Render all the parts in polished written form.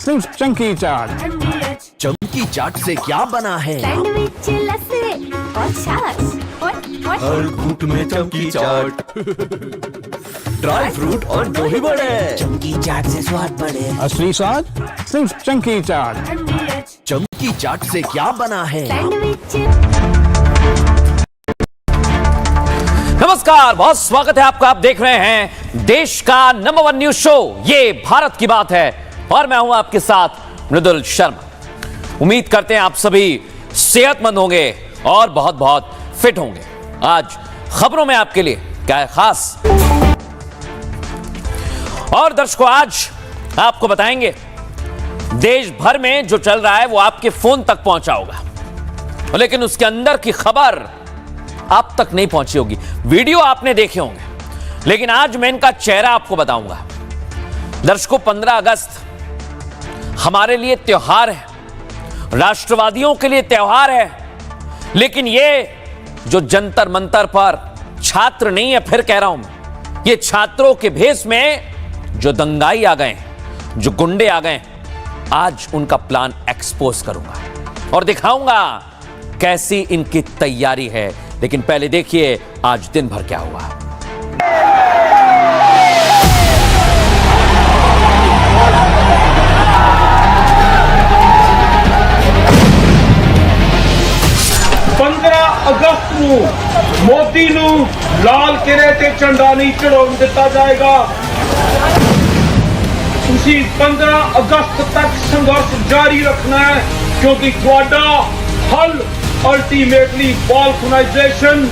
सिर्फ चंकी चाट। चंकी चाट से क्या बना है? सैंडविच, लस्सी और छाछ और हर घूंट में चंकी चाट। ड्राई फ्रूट और दही बड़े। चंकी चाट से स्वाद बढ़े। असली स्वाद सिर्फ चंकी चाट। चंकी चाट से क्या बना है? सैंडविच। नमस्कार, बहुत स्वागत है आपका। आप देख रहे हैं देश का नंबर 1 न्यूज शो, ये भारत की बात है, और मैं हूं आपके साथ मृदुल शर्मा। उम्मीद करते हैं आप सभी सेहतमंद होंगे और बहुत बहुत फिट होंगे। आज खबरों में आपके लिए क्या है खास, और दर्शकों आज आपको बताएंगे देश भर में जो चल रहा है वो आपके फोन तक पहुंचा होगा, लेकिन उसके अंदर की खबर आप तक नहीं पहुंची होगी। वीडियो आपने देखे होंगे, लेकिन आज मैं इनका चेहरा आपको बताऊंगा। दर्शकों, 15 अगस्त हमारे लिए त्योहार है, राष्ट्रवादियों के लिए त्योहार है, लेकिन ये जो जंतर मंतर पर छात्र नहीं है, फिर कह रहा हूं मैं, ये छात्रों के भेष में जो दंगाई आ गए, जो गुंडे आ गए, आज उनका प्लान एक्सपोज करूंगा और दिखाऊंगा कैसी इनकी तैयारी है। लेकिन पहले देखिए आज दिन भर क्या हुआ। अगस्त ਨੂੰ मोदी ਨੂੰ लाल किले ते झंडा नहीं चढ़ाउण दिता जाएगा। तुसी 15 अगस्त तक संघर्ष जारी रखना है, क्योंकि तुहाडा हल ultimately balkanization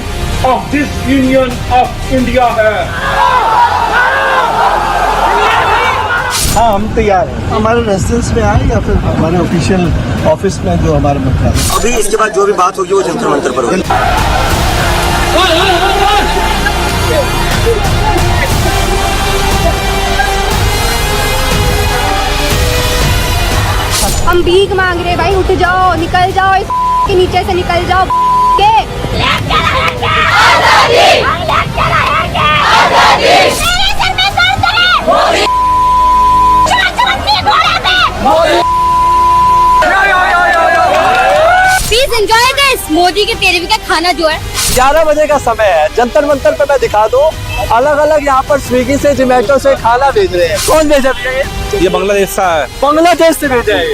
of this union of India है। हाँ, हम तैयार हैं। हमारे रेजिडेंस में आए या फिर हमारे ऑफिशियल ऑफिस में जो हमारा मंत्रालय। अभी इसके बाद जो भी बात होगी वो जंतर मंतर पर होगी। हम भीख मांग रहे भाई, उठ जाओ, निकल जाओ, इस के नीचे से निकल जाओ के। Please enjoy this. मोदी के तेरे का खाना जो है 11 बजे का समय है। जंतर मंतर पे मैं दिखा दूं, अलग अलग यहाँ पर स्विगी से, जोमेटो से खाना भेज रहे हैं। कौन भेजा ये? बांग्लादेश से है। बांग्लादेश से भेजा है।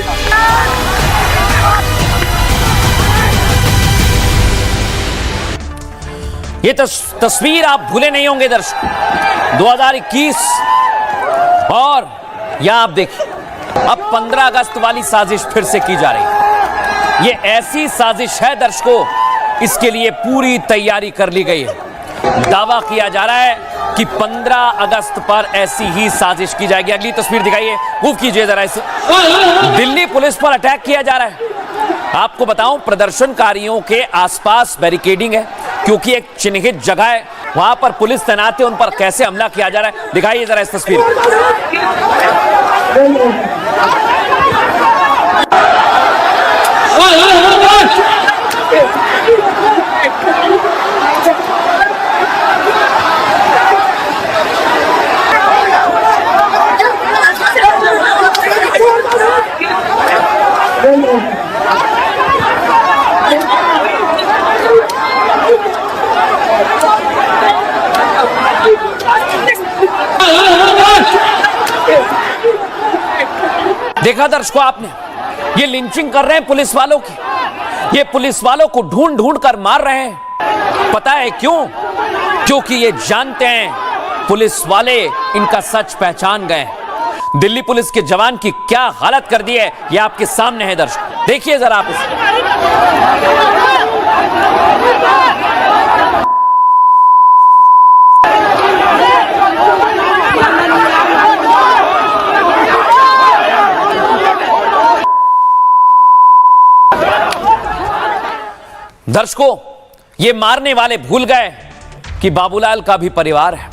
ये तस्वीर आप भूले नहीं होंगे दर्शक, 2021, और यहां आप देखिए अब 15 अगस्त वाली साजिश फिर से की जा रही है। ये ऐसी साजिश है दर्शकों, इसके लिए पूरी तैयारी कर ली गई है। दावा किया जा रहा है कि 15 अगस्त पर ऐसी ही साजिश की जाएगी। अगली तस्वीर दिखाइए, मूव कीजिए जरा इसे। दिल्ली पुलिस पर अटैक किया जा रहा है। आपको बताऊं, प्रदर्शनकारियों के आसपास बैरिकेडिंग है, क्योंकि एक चिन्हित जगह है, वहां पर पुलिस तैनात है, उन पर कैसे हमला किया जा रहा है दिखाइए जरा इस तस्वीर। देखा दर्शकों आपने, ये लिंचिंग कर रहे हैं पुलिस वालों की। ये पुलिस वालों को ढूंढ ढूंढ कर मार रहे हैं। पता है क्यों? क्योंकि ये जानते हैं पुलिस वाले इनका सच पहचान गए। दिल्ली पुलिस के जवान की क्या हालत कर दी है, ये आपके सामने है दर्शक, देखिए जरा आप इसे। दर्शकों, ये मारने वाले भूल गए कि बाबूलाल का भी परिवार है।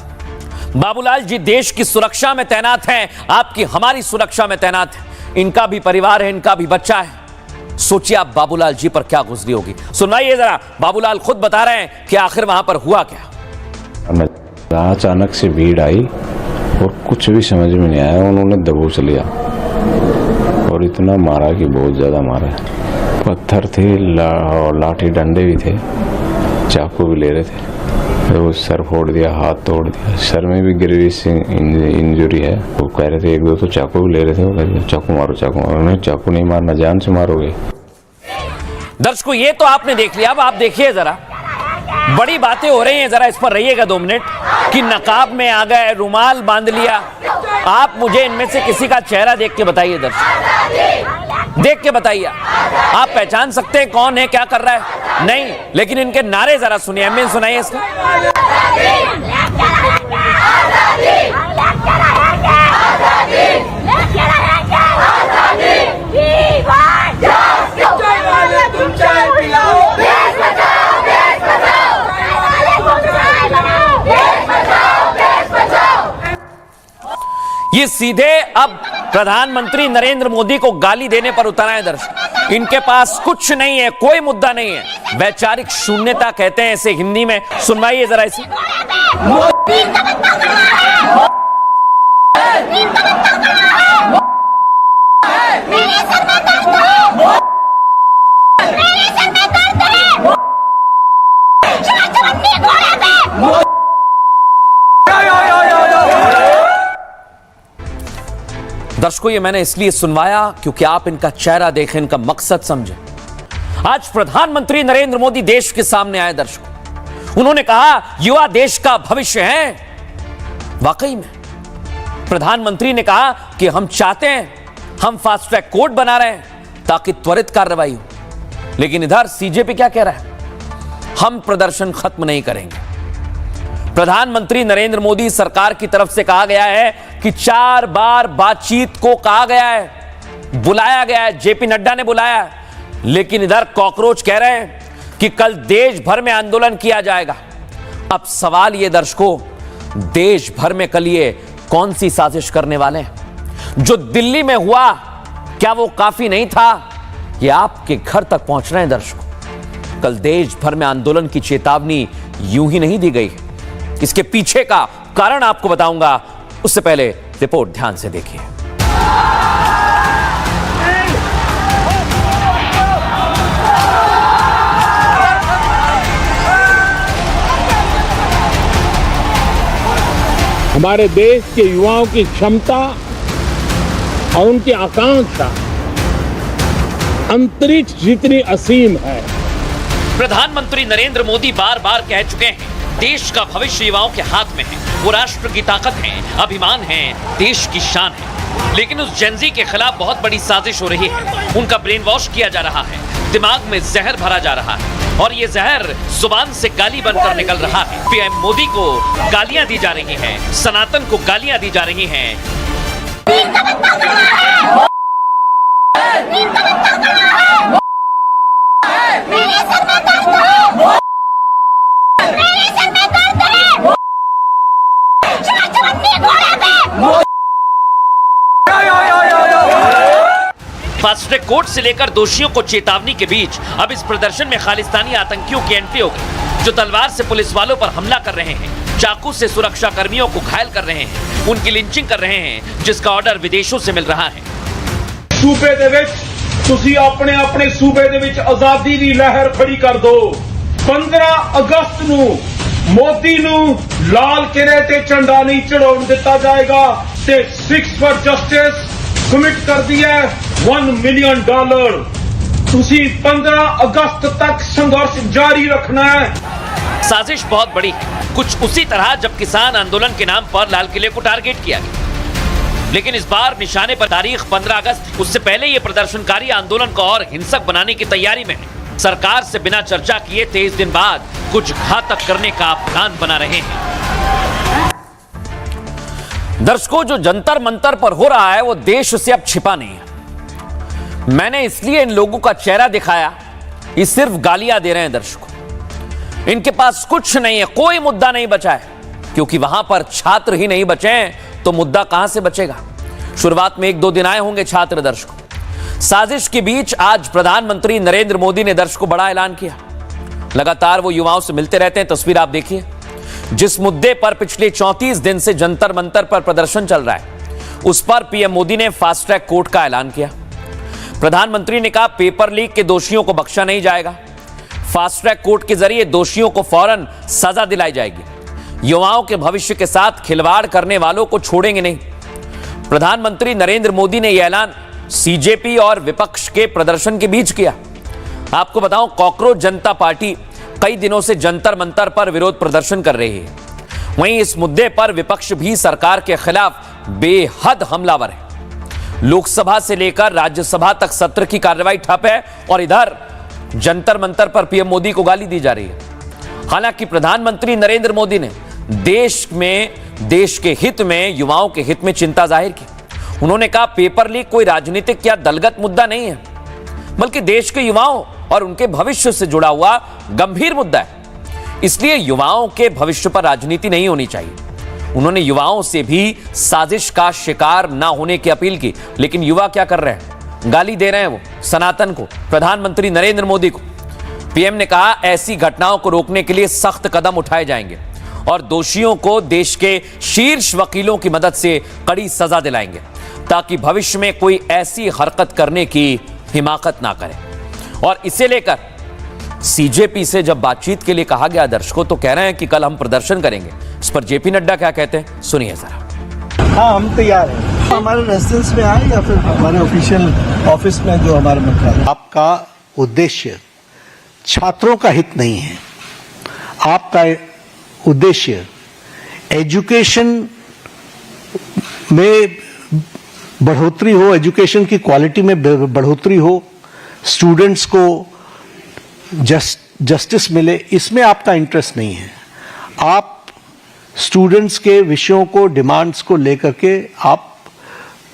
बाबूलाल जी देश की सुरक्षा में तैनात हैं, आपकी हमारी सुरक्षा में तैनात है। इनका भी परिवार है, इनका भी बच्चा है। सोचिए आप बाबूलाल जी पर क्या गुजरी होगी। सुनाइए जरा, बाबूलाल खुद बता रहे हैं कि आखिर वहां पर हुआ क्या। अचानक से भीड़ आई और कुछ भी समझ में नहीं आया, उन्होंने दबोच लिया। और इतना मारा कि बहुत ज्यादा मारा। पत्थर थे और लाठी डंडे भी थे, चाकू भी ले रहे थे। तो सर फोड़ दिया, हाथ तोड़ दिया, सर में भी ग्रेवियस इंजरी है। वो कह रहे थे एक दो तो चाकू भी ले रहे थे। वो कहते चाकू मारो चाकू मारो। नहीं, चाकू नहीं मारना, जान से मारोगे। दर्शकों ये तो आपने देख लिया, अब आप देखिए जरा, बड़ी बातें हो रही हैं, जरा इस पर रहिएगा 2 मिनट। कि नकाब में आ गए, रुमाल बांध लिया। आप मुझे इनमें से किसी का चेहरा देख के बताइए दर्शक, देख के बताइए आप पहचान सकते हैं कौन है, क्या कर रहा है? नहीं, लेकिन इनके नारे जरा सुनिए। एमएन सुनाइए इसका। ये सीधे अब प्रधानमंत्री नरेंद्र मोदी को गाली देने पर उतर आए दर्शक। इनके पास कुछ नहीं है, कोई मुद्दा नहीं है, वैचारिक शून्यता कहते हैं इसे हिंदी में। सुनवाइए जरा इसे। दर्शकों ये मैंने इसलिए सुनवाया क्योंकि आप इनका चेहरा देखें, इनका मकसद समझें। आज प्रधानमंत्री नरेंद्र मोदी देश के सामने आए दर्शकों। उन्होंने कहा युवा देश का भविष्य है। वाकई में प्रधानमंत्री ने कहा कि हम चाहते हैं, हम फास्ट ट्रैक कोर्ट बना रहे हैं ताकि त्वरित कार्रवाई हो। लेकिन इधर सीजेपी क्या कह रहा है? हम प्रदर्शन खत्म नहीं करेंगे। प्रधानमंत्री नरेंद्र मोदी सरकार की तरफ से कहा गया है कि 4 बार बातचीत को कहा गया है, बुलाया गया है, जेपी नड्डा ने बुलाया है। लेकिन इधर कॉकरोच कह रहे हैं कि कल देश भर में आंदोलन किया जाएगा। अब सवाल ये दर्शकों, देश भर में कल ये कौन सी साजिश करने वाले हैं? जो दिल्ली में हुआ क्या वो काफी नहीं था? ये आपके घर तक पहुंच रहे हैं दर्शकों। कल देश भर में आंदोलन की चेतावनी यूं ही नहीं दी गई। इसके पीछे का कारण आपको बताऊंगा, उससे पहले रिपोर्ट ध्यान से देखिए। हमारे देश के युवाओं की क्षमता और उनकी आकांक्षा अंतरिक्ष जितनी असीम है। प्रधानमंत्री नरेंद्र मोदी बार बार कह चुके हैं देश का भविष्य युवाओं के हाथ में है। वो राष्ट्र की ताकत है, अभिमान है, देश की शान है। लेकिन उस जेनजी के खिलाफ बहुत बड़ी साजिश हो रही है। उनका ब्रेन वॉश किया जा रहा है, दिमाग में जहर भरा जा रहा है और ये जहर जुबान से गाली बनकर निकल रहा है। पीएम मोदी को गालियां दी जा रही हैं, सनातन को गालियां दी जा रही हैं। फास्ट ट्रैक कोर्ट से लेकर दोषियों को चेतावनी के बीच अब इस प्रदर्शन में खालिस्तानी आतंकियों की एंट्री हो गई, जो तलवार से पुलिस वालों पर हमला कर रहे हैं, चाकू से सुरक्षा कर्मियों को घायल कर रहे हैं, उनकी लिंचिंग कर रहे हैं, जिसका ऑर्डर विदेशों से मिल रहा है। सूबे दे विच तुसी अपने अपने सूबे दे विच आजादी दी लहर खड़ी कर दो। 15 अगस्त नू मोदी नू लाल किले ते झंडा नहीं चढ़ाउण दिता जाएगा ते 6 फॉर जस्टिस कमिट कर दिया $1 मिलियन। तुसी 15 अगस्त तक संघर्ष जारी रखना है। साजिश बहुत बड़ी है, कुछ उसी तरह जब किसान आंदोलन के नाम पर लाल किले को टारगेट किया गया। लेकिन इस बार निशाने पर तारीख 15 अगस्त। उससे पहले ये प्रदर्शनकारी आंदोलन को और हिंसक बनाने की तैयारी में है। सरकार से बिना चर्चा किए 23 दिन बाद कुछ घातक करने का प्लान बना रहे हैं। दर्शकों जो जंतर मंतर पर हो रहा है वो देश से अब छिपा नहीं है। मैंने इसलिए इन लोगों का चेहरा दिखाया, ये सिर्फ गालियां दे रहे हैं दर्शकों। इनके पास कुछ नहीं है, कोई मुद्दा नहीं बचा है, क्योंकि वहां पर छात्र ही नहीं बचे हैं तो मुद्दा कहां से बचेगा। शुरुआत में 1-2 दिन आए होंगे छात्र दर्शकों। साजिश के बीच आज प्रधानमंत्री नरेंद्र मोदी ने दर्शकों बड़ा ऐलान किया। लगातार वो युवाओं से मिलते रहते हैं, तस्वीर आप देखिए। जिस मुद्दे पर पिछले 34 दिन से जंतर मंतर पर प्रदर्शन चल रहा है, उस पर पीएम मोदी ने फास्ट ट्रैक कोर्ट का ऐलान किया। प्रधानमंत्री ने कहा पेपर लीक के दोषियों को बख्शा नहीं जाएगा, फास्ट ट्रैक कोर्ट के जरिए दोषियों को फौरन सजा दिलाई जाएगी, युवाओं के भविष्य के साथ खिलवाड़ करने वालों को छोड़ेंगे नहीं। प्रधानमंत्री नरेंद्र मोदी ने यह ऐलान सीजेपी और विपक्ष के प्रदर्शन के बीच किया। आपको बताऊं, कॉकरोच जनता पार्टी कई दिनों से जंतर मंतर पर विरोध प्रदर्शन कर रही है। वहीं इस मुद्दे पर विपक्ष भी सरकार के खिलाफ बेहद हमलावर है। लोकसभा से लेकर राज्यसभा तक सत्र की कार्रवाई ठप है और इधर जंतर मंतर पर पीएम मोदी को गाली दी जा रही है। हालांकि प्रधानमंत्री नरेंद्र मोदी ने देश के हित में, युवाओं के हित में चिंता जाहिर की। उन्होंने कहा पेपर लीक कोई राजनीतिक या दलगत मुद्दा नहीं है, बल्कि देश के युवाओं और उनके भविष्य से जुड़ा हुआ गंभीर मुद्दा है। इसलिए युवाओं के भविष्य पर राजनीति नहीं होनी चाहिए। उन्होंने युवाओं से भी साजिश का शिकार ना होने की अपील की। लेकिन युवा क्या कर रहे हैं? गाली दे रहे हैं वो सनातन को, प्रधानमंत्री नरेंद्र मोदी को। पीएम ने कहा ऐसी घटनाओं को रोकने के लिए सख्त कदम उठाए जाएंगे और दोषियों को देश के शीर्ष वकीलों की मदद से कड़ी सजा दिलाएंगे, ताकि भविष्य में कोई ऐसी हरकत करने की हिमाकत ना करे। और इसे लेकर सीजेपी से जब बातचीत के लिए कहा गया दर्शकों, तो कह रहे हैं कि कल हम प्रदर्शन करेंगे। इस पर जेपी नड्डा क्या कहते हैं, सुनिए जरा। हाँ, हम तैयार हैं। हमारे रेजिडेंस में आए या फिर हमारे ऑफिशियल ऑफिस में जो हमारे मंत्रालय। आपका उद्देश्य छात्रों का हित नहीं है, आपका उद्देश्य एजुकेशन में बढ़ोतरी हो, एजुकेशन की क्वालिटी में बढ़ोतरी हो, स्टूडेंट्स को जस्टिस मिले, इसमें आपका इंटरेस्ट नहीं है। आप स्टूडेंट्स के विषयों को, डिमांड्स को लेकर के आप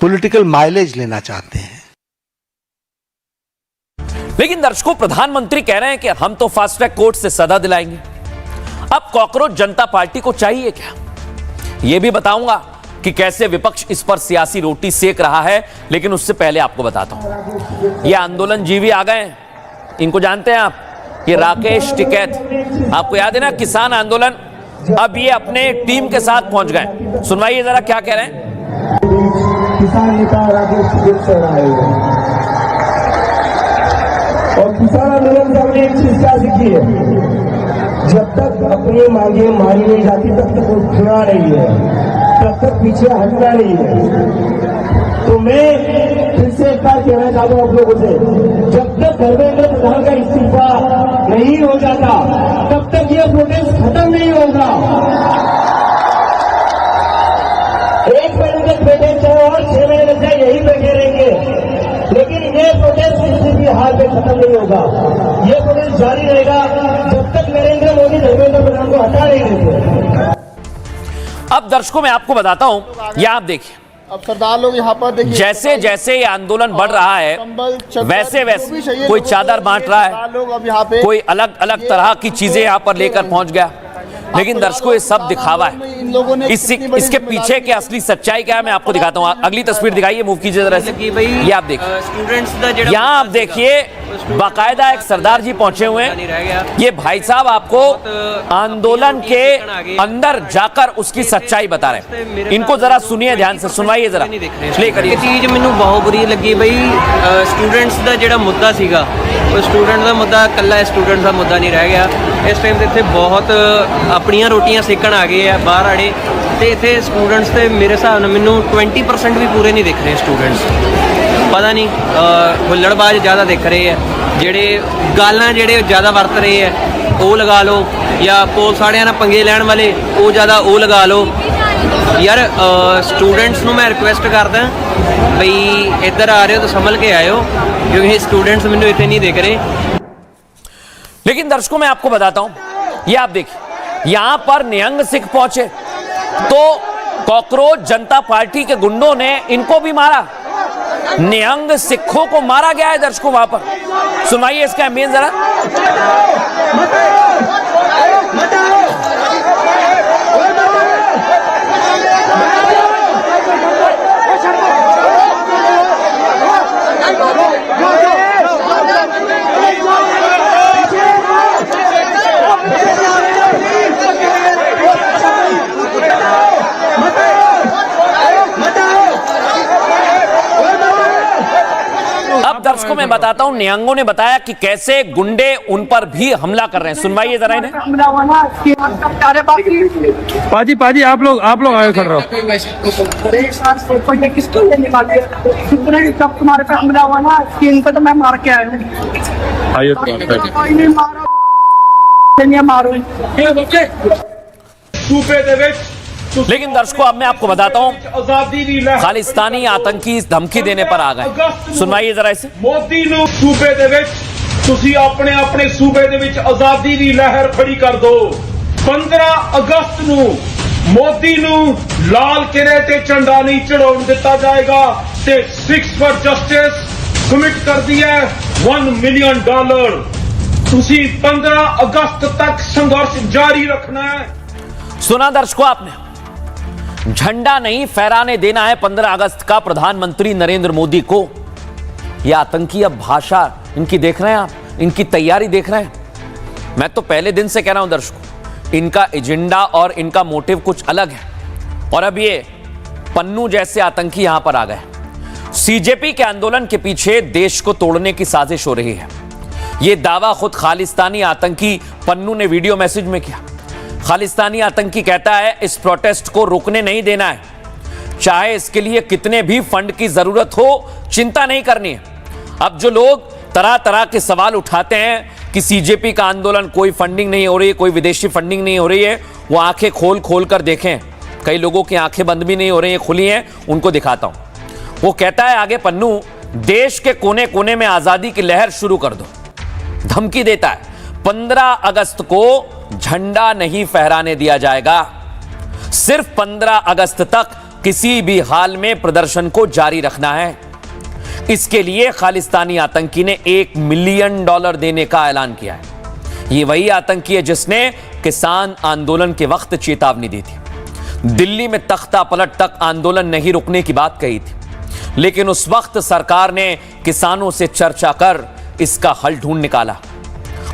पॉलिटिकल माइलेज लेना चाहते हैं। लेकिन दर्शकों, प्रधानमंत्री कह रहे हैं कि हम तो फास्ट ट्रैक कोर्ट से सजा दिलाएंगे। अब कॉकरोच जनता पार्टी को चाहिए क्या, यह भी बताऊंगा कि कैसे विपक्ष इस पर सियासी रोटी सेक रहा है। लेकिन उससे पहले आपको बताता हूं, ये आंदोलन जीवी आ गए हैं, इनको जानते हैं आप, ये राकेश टिकैत, आपको याद है ना, किसान आंदोलन। अब ये अपने टीम के साथ पहुंच गए। सुनवाइए जरा क्या कह रहे हैं। किसान नेता राकेश टिकैत से आए हुए और किसान आंदोलन से हमने एक चीज क्या सीखी है, जब तक अपनी मांगे मानी नहीं जाती तब तक उठना नहीं है, तब तक पीछे हटना नहीं है। तो मैं फिर से एक बार कहना चाहता हूं आप लोगों से, जब तक धर्मेंद्र प्रधान का इस्तीफा नहीं हो जाता तब तक यह प्रोटेस्ट खत्म नहीं होगा। एक महीने तक बैठे चाहे और 6 महीने लग जाए, यही बैठे रहेंगे, लेकिन ये प्रोटेस्ट किसी भी हाल में खत्म नहीं होगा। ये प्रोटेस्ट जारी रहेगा जब तक नरेंद्र मोदी धर्मेंद्र प्रधान को हटा नहीं देंगे। अब दर्शकों मैं आपको बताता हूं, यह आप देखिए, अब सरदार लोग यहाँ पर देखिए, जैसे जैसे ये आंदोलन बढ़ रहा है वैसे वैसे कोई चादर बांट रहा है, कोई अलग अलग तरह की चीजें यहाँ पर लेकर पहुंच गया। लेकिन दर्शकों ये सब दिखावा है, इसके पीछे की असली सच्चाई क्या है मैं आपको दिखाता हूँ। अगली तस्वीर दिखाइए, मूव कीजिए जरा से, ये आप देखिए, यहाँ आप देखिए बाकायदा एक सरदार जी पहुंचे हुए हैं। ये भाई साहब आपको आंदोलन के अंदर जाकर उसकी सच्चाई बता रहे हैं। इनको जरा सुनिए ध्यान से, सुनवाइए जरा, प्ले करिए। चीज मैनू बहुत बुरी लगी बई, स्टूडेंट्स का जो मुद्दा सीगा वो स्टूडेंट का मुद्दा कल्ला स्टूडेंट का मुद्दा नहीं रह गया। इस टाइम इतने बहुत अपनियां रोटियां सेकण आ गए हैं बाहर आड़े, तो इतने स्टूडेंट्स तो मेरे हिसाब नाल मैनू 20% भी पूरे नहीं दिख रहे स्टूडेंट्स। पता नहीं हुल्लड़बाज ज़्यादा दिख रहे हैं, जेड़े गालां जेड़े ज़्यादा वरत रहे हैं वो लगा लो, या पुलिस वालियां नाल पंगे लैण वाले वो ज़्यादा वो लगा लो। यार स्टूडेंट्स नूं मैं रिक्वेस्ट करदा बई इधर आ रहे हो तो संभल के आयो, क्योंकि स्टूडेंट्स मैनू इतने नहीं दिख रहे। लेकिन दर्शकों मैं आपको बताता हूं, ये आप देखिए, यहां पर निहंग सिख पहुंचे तो कॉकरोच जनता पार्टी के गुंडों ने इनको भी मारा, निहंग सिखों को मारा गया है दर्शकों वहां पर। सुनाइए इसका अहमियत जरा। अब दर्शकों में बताता हूं, निहंगों ने बताया कि कैसे गुंडे उन पर भी हमला कर रहे हैं। सुनवाइए जरा इन्हें। पाजी पाजी आप लोग आगे खड़े रहो। तुम्हारे पे हमला हुआ ना, इन पे तो मैं मार के आया हूँ। लेकिन दर्शकों अब मैं आपको बताता हूं, खालिस्तानी आतंकी इस धमकी देने पर आ गए। सुनवाइए जरा इसे। ਮੋਦੀ ਨੂੰ ਸੂਬੇ ਦੇ ਵਿੱਚ ਤੁਸੀਂ ਆਪਣੇ ਸੂਬੇ ਦੇ ਵਿੱਚ ਆਜ਼ਾਦੀ ਦੀ ਲਹਿਰ ਖੜੀ ਕਰ ਦਿਓ। 15 ਅਗਸਤ ਨੂੰ ਮੋਦੀ ਨੂੰ ਲਾਲ ਕਿਲੇ ਤੇ ਝੰਡਾ ਨਹੀਂ ਚੜਾਉਣ ਦਿੱਤਾ ਜਾਏਗਾ ਤੇ 6 ਫॉर ਜਸਟਿਸ ਕਮਿਟ ਕਰਦੀ ਹੈ $1 ਮਿਲੀਅਨ। ਤੁਸੀਂ 15 ਅਗਸਤ ਤੱਕ ਸੰਘਰਸ਼ ਜਾਰੀ ਰੱਖਣਾ ਹੈ। सुना दर्शकों आपने, झंडा नहीं फहराने देना है 15 अगस्त का प्रधानमंत्री नरेंद्र मोदी को। यह आतंकी अब भाषा इनकी देख रहे हैं आप, इनकी तैयारी देख रहे हैं। मैं तो पहले दिन से कह रहा हूं दर्शकों, इनका एजेंडा और इनका मोटिव कुछ अलग है। और अब ये पन्नू जैसे आतंकी यहां पर आ गए। सीजेपी के आंदोलन के पीछे देश को तोड़ने की साजिश हो रही है। यह दावा खुद खालिस्तानी आतंकी पन्नू ने वीडियो मैसेज में किया। खालिस्तानी आतंकी कहता है इस प्रोटेस्ट को रोकने नहीं देना है, चाहे इसके लिए कितने भी फंड की जरूरत हो, चिंता नहीं करनी है। अब जो लोग तरह तरह के सवाल उठाते हैं कि सीजेपी का आंदोलन कोई फंडिंग नहीं हो रही है, कोई विदेशी फंडिंग नहीं हो रही है, वो आंखें खोल कर देखें। कई लोगों की आंखें बंद भी नहीं हो रही हैं, खुली हैं, उनको दिखाता हूं। वो कहता है आगे पन्नू, देश के कोने कोने में आजादी की लहर शुरू कर दो। धमकी देता है 15 अगस्त को झंडा नहीं फहराने दिया जाएगा, सिर्फ 15 अगस्त तक किसी भी हाल में प्रदर्शन को जारी रखना है। इसके लिए खालिस्तानी आतंकी ने $1 मिलियन देने का ऐलान किया है। यह वही आतंकी है जिसने किसान आंदोलन के वक्त चेतावनी दी थी, दिल्ली में तख्ता पलट तक आंदोलन नहीं रुकने की बात कही थी, लेकिन उस वक्त सरकार ने किसानों से चर्चा कर इसका हल ढूंढ निकाला।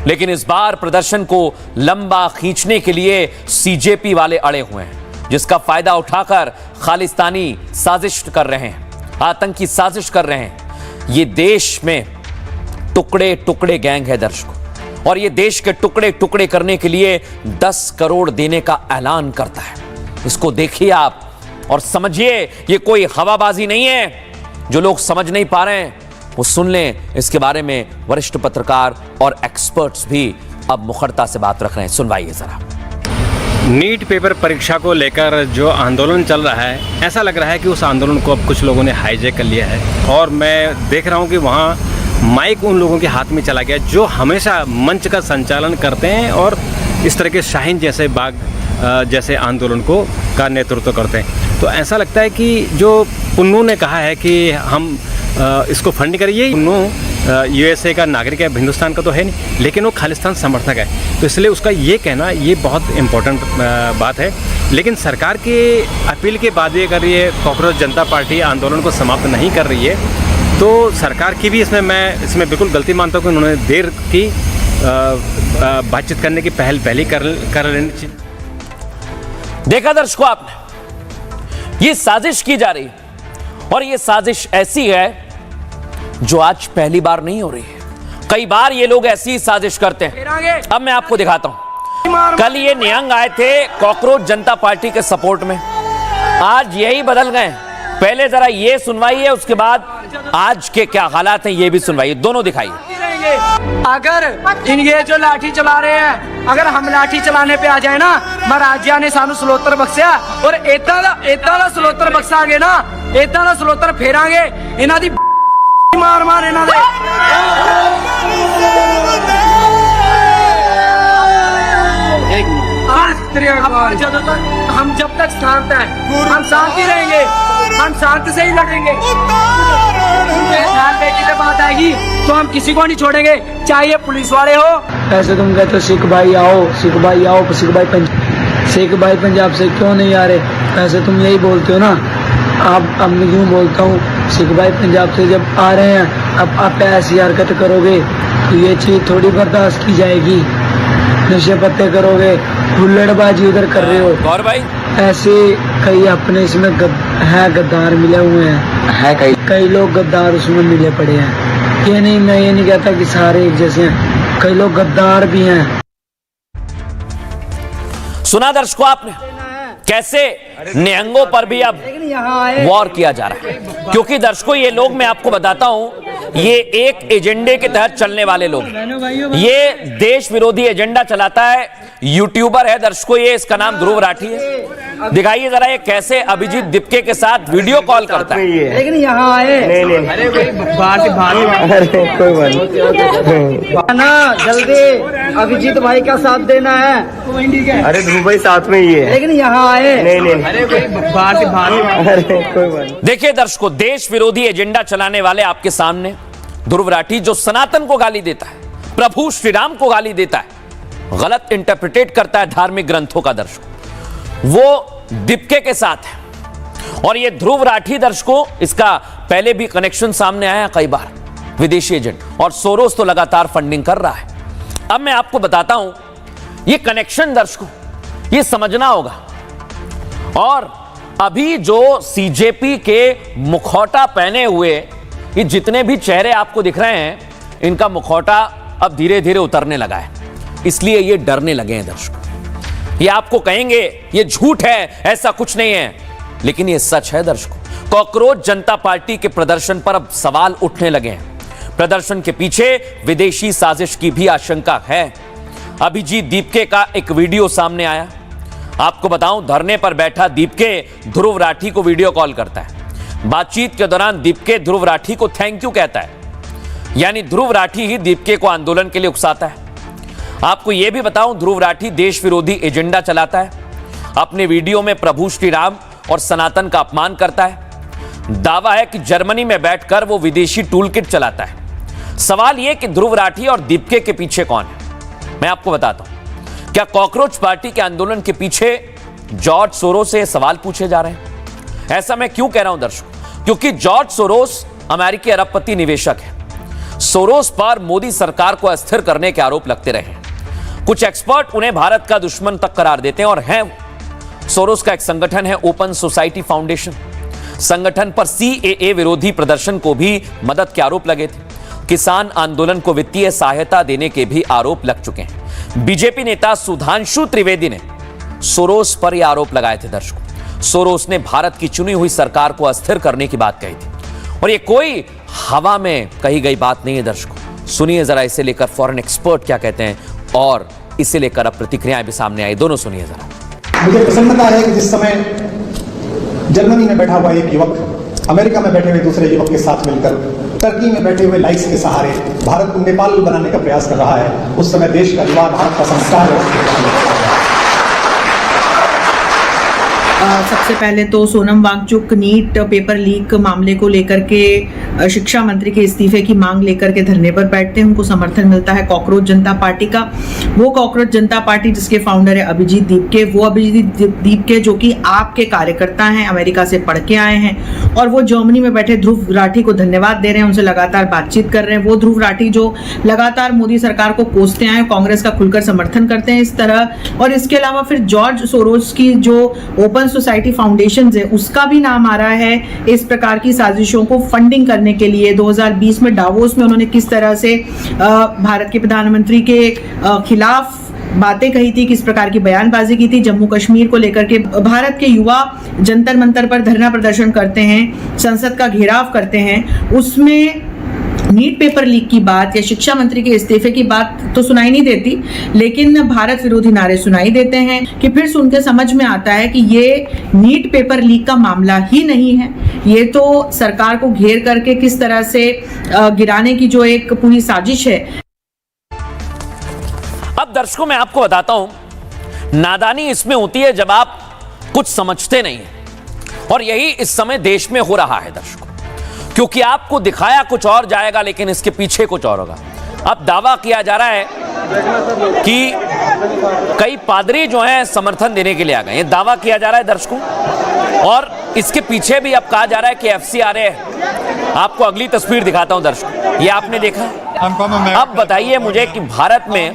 लेकिन इस बार प्रदर्शन को लंबा खींचने के लिए सीजेपी वाले अड़े हुए हैं, जिसका फायदा उठाकर खालिस्तानी साजिश कर रहे हैं, आतंकी साजिश कर रहे हैं। ये देश में टुकड़े टुकड़े गैंग है दर्शकों, और ये देश के टुकड़े टुकड़े करने के लिए 10 करोड़ देने का ऐलान करता है। इसको देखिए आप और समझिए, ये कोई हवाबाजी नहीं है। जो लोग समझ नहीं पा रहे हैं वो सुन लें। इसके बारे में वरिष्ठ पत्रकार और एक्सपर्ट्स भी अब मुखरता से बात रख रहे हैं। सुनवाइए जरा। नीट पेपर परीक्षा को लेकर जो आंदोलन चल रहा है, ऐसा लग रहा है कि उस आंदोलन को अब कुछ लोगों ने हाईजैक कर लिया है। और मैं देख रहा हूं कि वहां माइक उन लोगों के हाथ में चला गया जो हमेशा मंच का संचालन करते हैं और इस तरह के शाहीन जैसे बाग जैसे आंदोलन को का नेतृत्व करते हैं। तो ऐसा लगता है कि जो पुन्नू ने कहा है कि हम इसको फंड करिए, पुन्नू यूएसए का नागरिक है, हिंदुस्तान का तो है नहीं, लेकिन वो खालिस्तान समर्थक है, तो इसलिए उसका ये कहना ये बहुत इम्पोर्टेंट बात है। लेकिन सरकार के अपील के बाद भी अगर ये कॉकरोच जनता पार्टी आंदोलन को समाप्त नहीं कर रही है, तो सरकार की भी मैं इसमें बिल्कुल गलती मानता हूँ कि उन्होंने देर की बातचीत करने की पहली कर लेनी चाहिए। देखा दर्शकों आपने, ये साजिश की जा रही है, और ये साजिश ऐसी है जो आज पहली बार नहीं हो रही है। कई बार ये लोग ऐसी साजिश करते हैं। अब मैं आपको दिखाता हूं। कल ये निहंग आए थे कॉकरोच जनता पार्टी के सपोर्ट में, आज यही बदल गए। पहले जरा ये सुनवाइए, उसके बाद आज के क्या हालात हैं ये भी सुनवाइए। दोनों दिखाइए। अगर ये जो लाठी चला रहे हैं, अगर हम लाठी चलाने पे आ जाए ना, महाराजा ने सानू सलोतर बख्शिया, और एदा सलोतर बख्शांगे ना, एदा सलोतर फेरांगे, इन्हां दी मार इन्हां दे। हम जब तक शांत हैं, हम शांत ही रहेंगे, हम शांत से ही लड़ेंगे। बात आएगी तो हम किसी को नहीं छोड़ेंगे, चाहे पुलिस वाले हो। ऐसे तुम कहते हो सिख भाई आओ, सिख भाई आओ, सिख भाई पंजाब से क्यों नहीं आ रहे? ऐसे तुम यही बोलते हो ना। अब मैं यूँ बोलता हूँ, सिख भाई पंजाब से जब आ रहे हैं, अब आप ऐसी हरकत करोगे तो ये चीज थोड़ी बर्दाश्त की जाएगी। नशे पत्ते करोगे, हुल्लड़बाजी उधर कर रहे हो। और भाई ऐसे कई अपने इसमें गद्दार मिले हुए हैं, कई लोग गद्दार उसमें मिले पड़े हैं। ये नहीं, मैं ये नहीं कहता कि सारे एक जैसे हैं, कई लोग गद्दार भी हैं। सुना दर्शकों आपने कैसे निहंगों पर भी अब वॉर किया जा रहा है, क्योंकि दर्शकों ये लोग, मैं आपको बताता हूं, ये एक एजेंडे के तहत चलने वाले लोग, ये देश विरोधी एजेंडा चलाता है। यूट्यूबर है दर्शकों ये, इसका नाम ध्रुव राठी है। दिखाइए जरा ये कैसे अभिजीत दीपके के साथ वीडियो कॉल करता है। लेकिन यहाँ आए अरे बाहर से बाहर ना, जल्दी अभिजीत भाई का साथ देना है। अरे ध्रुव भाई साथ में ही है, लेकिन यहाँ आए अरे बाहर से बाहर। देखिए दर्शकों, देश विरोधी एजेंडा चलाने वाले आपके सामने ध्रुव राठी, जो सनातन को गाली देता है, प्रभु श्री राम को गाली देता है, गलत इंटरप्रिटेट करता है धार्मिक ग्रंथों का, दर्शकों वो दीपके के साथ है। और ये ध्रुव राठी दर्शकों, इसका पहले भी कनेक्शन सामने आया कई बार, विदेशी एजेंट, और सोरोस तो लगातार फंडिंग कर रहा है। अब मैं आपको बताता हूं ये कनेक्शन दर्शकों, ये समझना होगा। और अभी जो सीजेपी के मुखौटा पहने हुए ये जितने भी चेहरे आपको दिख रहे हैं, इनका मुखौटा अब धीरे धीरे उतरने लगा है, इसलिए ये डरने लगे हैं दर्शकों। ये आपको कहेंगे ये झूठ है, ऐसा कुछ नहीं है, लेकिन ये सच है दर्शकों। कॉकरोच जनता पार्टी के प्रदर्शन पर अब सवाल उठने लगे हैं। प्रदर्शन के पीछे विदेशी साजिश की भी आशंका है। अभिजीत दीपके का एक वीडियो सामने आया। आपको बताऊं, धरने पर बैठा दीपके ध्रुव राठी को वीडियो कॉल करता है। बातचीत के दौरान दीपके ध्रुव राठी को थैंक यू कहता है, यानी ध्रुव राठी ही दीपके को आंदोलन के लिए उकसाता है। आपको यह भी बताऊं, ध्रुव राठी देश विरोधी एजेंडा चलाता है, अपने वीडियो में प्रभु श्री राम और सनातन का अपमान करता है। दावा है कि जर्मनी में बैठकर वो विदेशी टूल किट चलाता है। सवाल यह कि ध्रुव राठी और दीपके के पीछे कौन है, मैं आपको बताता हूं। क्या कॉकरोच पार्टी के आंदोलन के पीछे जॉर्ज सोरोस से सवाल पूछे जा रहे हैं? ऐसा मैं क्यों कह रहा हूं दर्शकों, क्योंकि जॉर्ज सोरोस अमेरिकी अरबपति निवेशक है। सोरोस पर मोदी सरकार को अस्थिर करने के आरोप लगते रहे। कुछ एक्सपर्ट उन्हें भारत का दुश्मन तक करार देते हैं और हैं। सोरोस का एक संगठन है ओपन सोसाइटी फाउंडेशन। संगठन पर सीएए विरोधी प्रदर्शन को भी मदद के आरोप लगे थे। किसान आंदोलन को वित्तीय सहायता देने के भी आरोप लग चुके हैं। बीजेपी नेता सुधांशु त्रिवेदी ने सोरोस पर यह आरोप लगाए थे दर्शकों। सोरोस ने भारत की चुनी हुई सरकार को अस्थिर करने की बात कही थी, और यह कोई हवा में कही गई बात नहीं है दर्शकों। सुनिए जरा इसे लेकर फॉरेन एक्सपर्ट क्या कहते हैं, और इसे लेकर अब प्रतिक्रियाएं भी सामने आई, दोनों सुनिए जरा। मुझे प्रसन्नता है कि जिस समय जर्मनी में बैठा हुआ एक युवक अमेरिका में बैठे हुए दूसरे युवक के साथ मिलकर टर्की में बैठे हुए लाइक्स के सहारे भारत को नेपाल बनाने का प्रयास कर रहा है, उस समय देश का युवा भारत का संस्कार है। सबसे पहले तो Sonam Wangchuk NEET paper leak मामले को लेकर के शिक्षा मंत्री के इस्तीफे की मांग लेकर के धरने पर बैठते हैं। उनको समर्थन मिलता है कॉकरोच जनता पार्टी का। वो कॉकरोच जनता पार्टी जिसके फाउंडर है अभिजीत दीपके, वो अभिजीत दीपके जो कि आपके कार्यकर्ता हैं, अमेरिका से पढ़ के आए हैं, और वो जर्मनी में बैठे ध्रुव राठी को धन्यवाद दे रहे हैं, उनसे लगातार बातचीत कर रहे हैं। वो ध्रुव राठी जो लगातार मोदी सरकार को कोसते आए, कांग्रेस का खुलकर समर्थन करते हैं इस तरह। और इसके अलावा फिर जॉर्ज सोरोस की जो ओपन सोसाइटी फाउंडेशन है, उसका भी नाम आ रहा है इस प्रकार की साजिशों को फंडिंग करने के लिए। 2020 में डावोस में उन्होंने किस तरह से भारत के प्रधानमंत्री के खिलाफ बातें कही थी, किस प्रकार की बयानबाजी की थी। जम्मू कश्मीर को लेकर के भारत के युवा जंतर मंतर पर धरना प्रदर्शन करते हैं, संसद का घेराव करते हैं, उसमें नीट पेपर लीक की बात या शिक्षा मंत्री के इस्तीफे की बात तो सुनाई नहीं देती, लेकिन भारत विरोधी नारे सुनाई देते हैं। कि फिर सुनकर समझ में आता है कि ये नीट पेपर लीक का मामला ही नहीं है, ये तो सरकार को घेर करके किस तरह से गिराने की जो एक पूरी साजिश है। अब दर्शकों मैं आपको बताता हूं, नादानी इसमें होती है जब आप कुछ समझते नहीं है, और यही इस समय देश में हो रहा है दर्शकों, क्योंकि आपको दिखाया कुछ और जाएगा लेकिन इसके पीछे कुछ और होगा। अब दावा किया जा रहा है कि कई पादरी जो हैं समर्थन देने के लिए आ गए, ये दावा किया जा रहा है दर्शकों, और इसके पीछे भी अब कहा जा रहा है कि एफसीआरए। आपको अगली तस्वीर दिखाता हूं दर्शकों, ये आपने देखा अब बताइए मुझे कि भारत में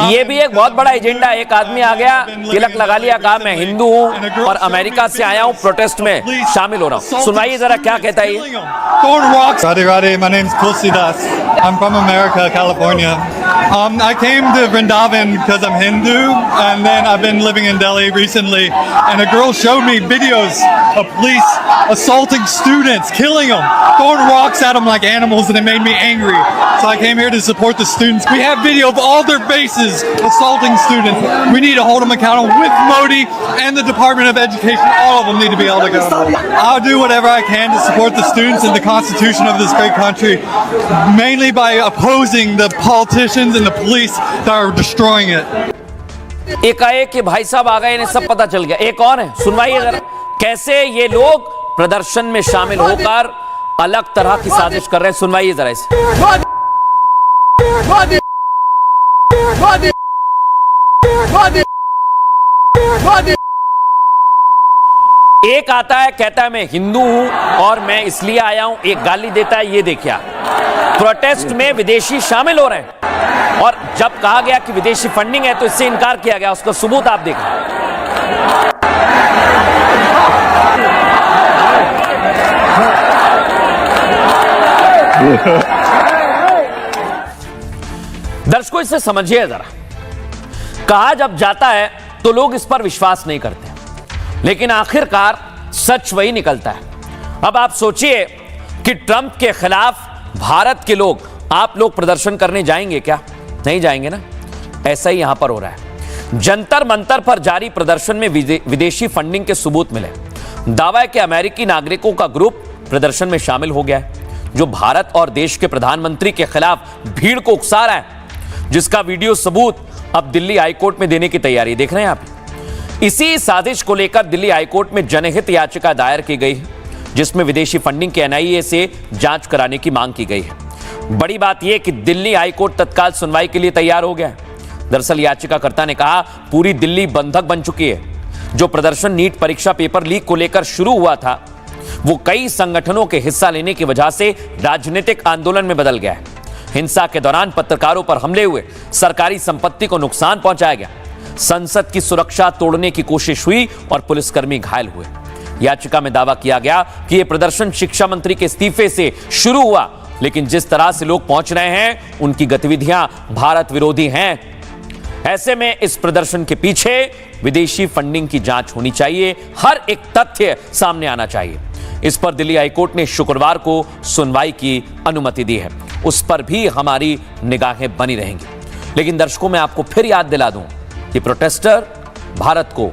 ये भी एक बहुत बड़ा एजेंडा है। एक आदमी आ गया, तिलक लगा लिया, कहा मैं हिंदू हूं और अमेरिका से आया हूं, प्रोटेस्ट में शामिल हो रहा हूं। सुनाइए जरा क्या कहता है ये। Radhe Radhe, my name's Tulsidas. I'm from America, California. I came to Vrindavan because I'm Hindu, and then I've been living in Delhi recently, and a girl showed me videos of police assaulting students, killing them, throwing rocks at them like animals, and it made me angry. So I came here to support the students. We have video of all their bases assaulting students. We need to hold them accountable with Modi and the Department of Education. All of them need to be held accountable. I'll do whatever I can to support the students and the Constitution of this great country, mainly by opposing the politicians and the police that are destroying it. एकाएक के भाई साहब आ गए, इन्हें सब पता चल गया। एक और है, सुनवाइए जरा कैसे ये लोग प्रदर्शन में शामिल होकर अलग तरह की साजिश कर रहे हैं। सुनवाइए जरा इसे। एक आता है, कहता है मैं हिंदू हूं और मैं इसलिए आया हूं, एक गाली देता है। ये देखिए प्रोटेस्ट में विदेशी शामिल हो रहे हैं, और जब कहा गया कि विदेशी फंडिंग है तो इससे इनकार किया गया। उसका सबूत आप देखें। दर्शकों इसे समझिए जरा। कहा जब जाता है तो लोग इस पर विश्वास नहीं करते, लेकिन आखिरकार सच वही निकलता है। अब आप सोचिए कि ट्रंप के खिलाफ भारत के लोग, आप लोग प्रदर्शन करने जाएंगे क्या? नहीं जाएंगे ना। ऐसा ही यहां पर हो रहा है। जंतर मंतर पर जारी प्रदर्शन में विदेशी फंडिंग के सबूत मिले। दावा है कि अमेरिकी नागरिकों का ग्रुप प्रदर्शन में शामिल हो गया है, जो भारत और देश के प्रधानमंत्री के खिलाफ भीड़ को उकसा रहा है, जिसका वीडियो सबूत अब दिल्ली हाईकोर्ट में देने की तैयारी देख रहे हैं आप। इसी साजिश को लेकर दिल्ली हाईकोर्ट में जनहित याचिका दायर की गई है, जिसमें विदेशी फंडिंग के एनआईए से जांच कराने की मांग की गई है। बड़ी बात यह कि दिल्ली हाईकोर्ट तत्काल सुनवाई के लिए तैयार हो गया है। दरअसल याचिकाकर्ता ने कहा पूरी दिल्ली बंधक बन चुकी है। जो प्रदर्शन नीट परीक्षा पेपर लीक को लेकर शुरू हुआ था, वो कई संगठनों के हिस्सा लेने की वजह से राजनीतिक आंदोलन में बदल गया है। हिंसा के दौरान पत्रकारों पर हमले हुए, सरकारी संपत्ति को नुकसान पहुंचाया गया, संसद की सुरक्षा तोड़ने की कोशिश हुई और पुलिसकर्मी घायल हुए। याचिका में दावा किया गया कि यह प्रदर्शन शिक्षा मंत्री के इस्तीफे से शुरू हुआ, लेकिन जिस तरह से लोग पहुंच रहे हैं, उनकी गतिविधियां भारत विरोधी हैं। ऐसे में इस प्रदर्शन के पीछे विदेशी फंडिंग की जांच होनी चाहिए। हर एक तथ्य सामने आना चाहिए। इस पर दिल्ली हाईकोर्ट ने शुक्रवार को सुनवाई की अनुमति दी है। उस पर भी हमारी निगाहें बनी रहेंगी। लेकिन दर्शकों, मैं आपको फिर याद दिला दूं कि प्रोटेस्टर भारत को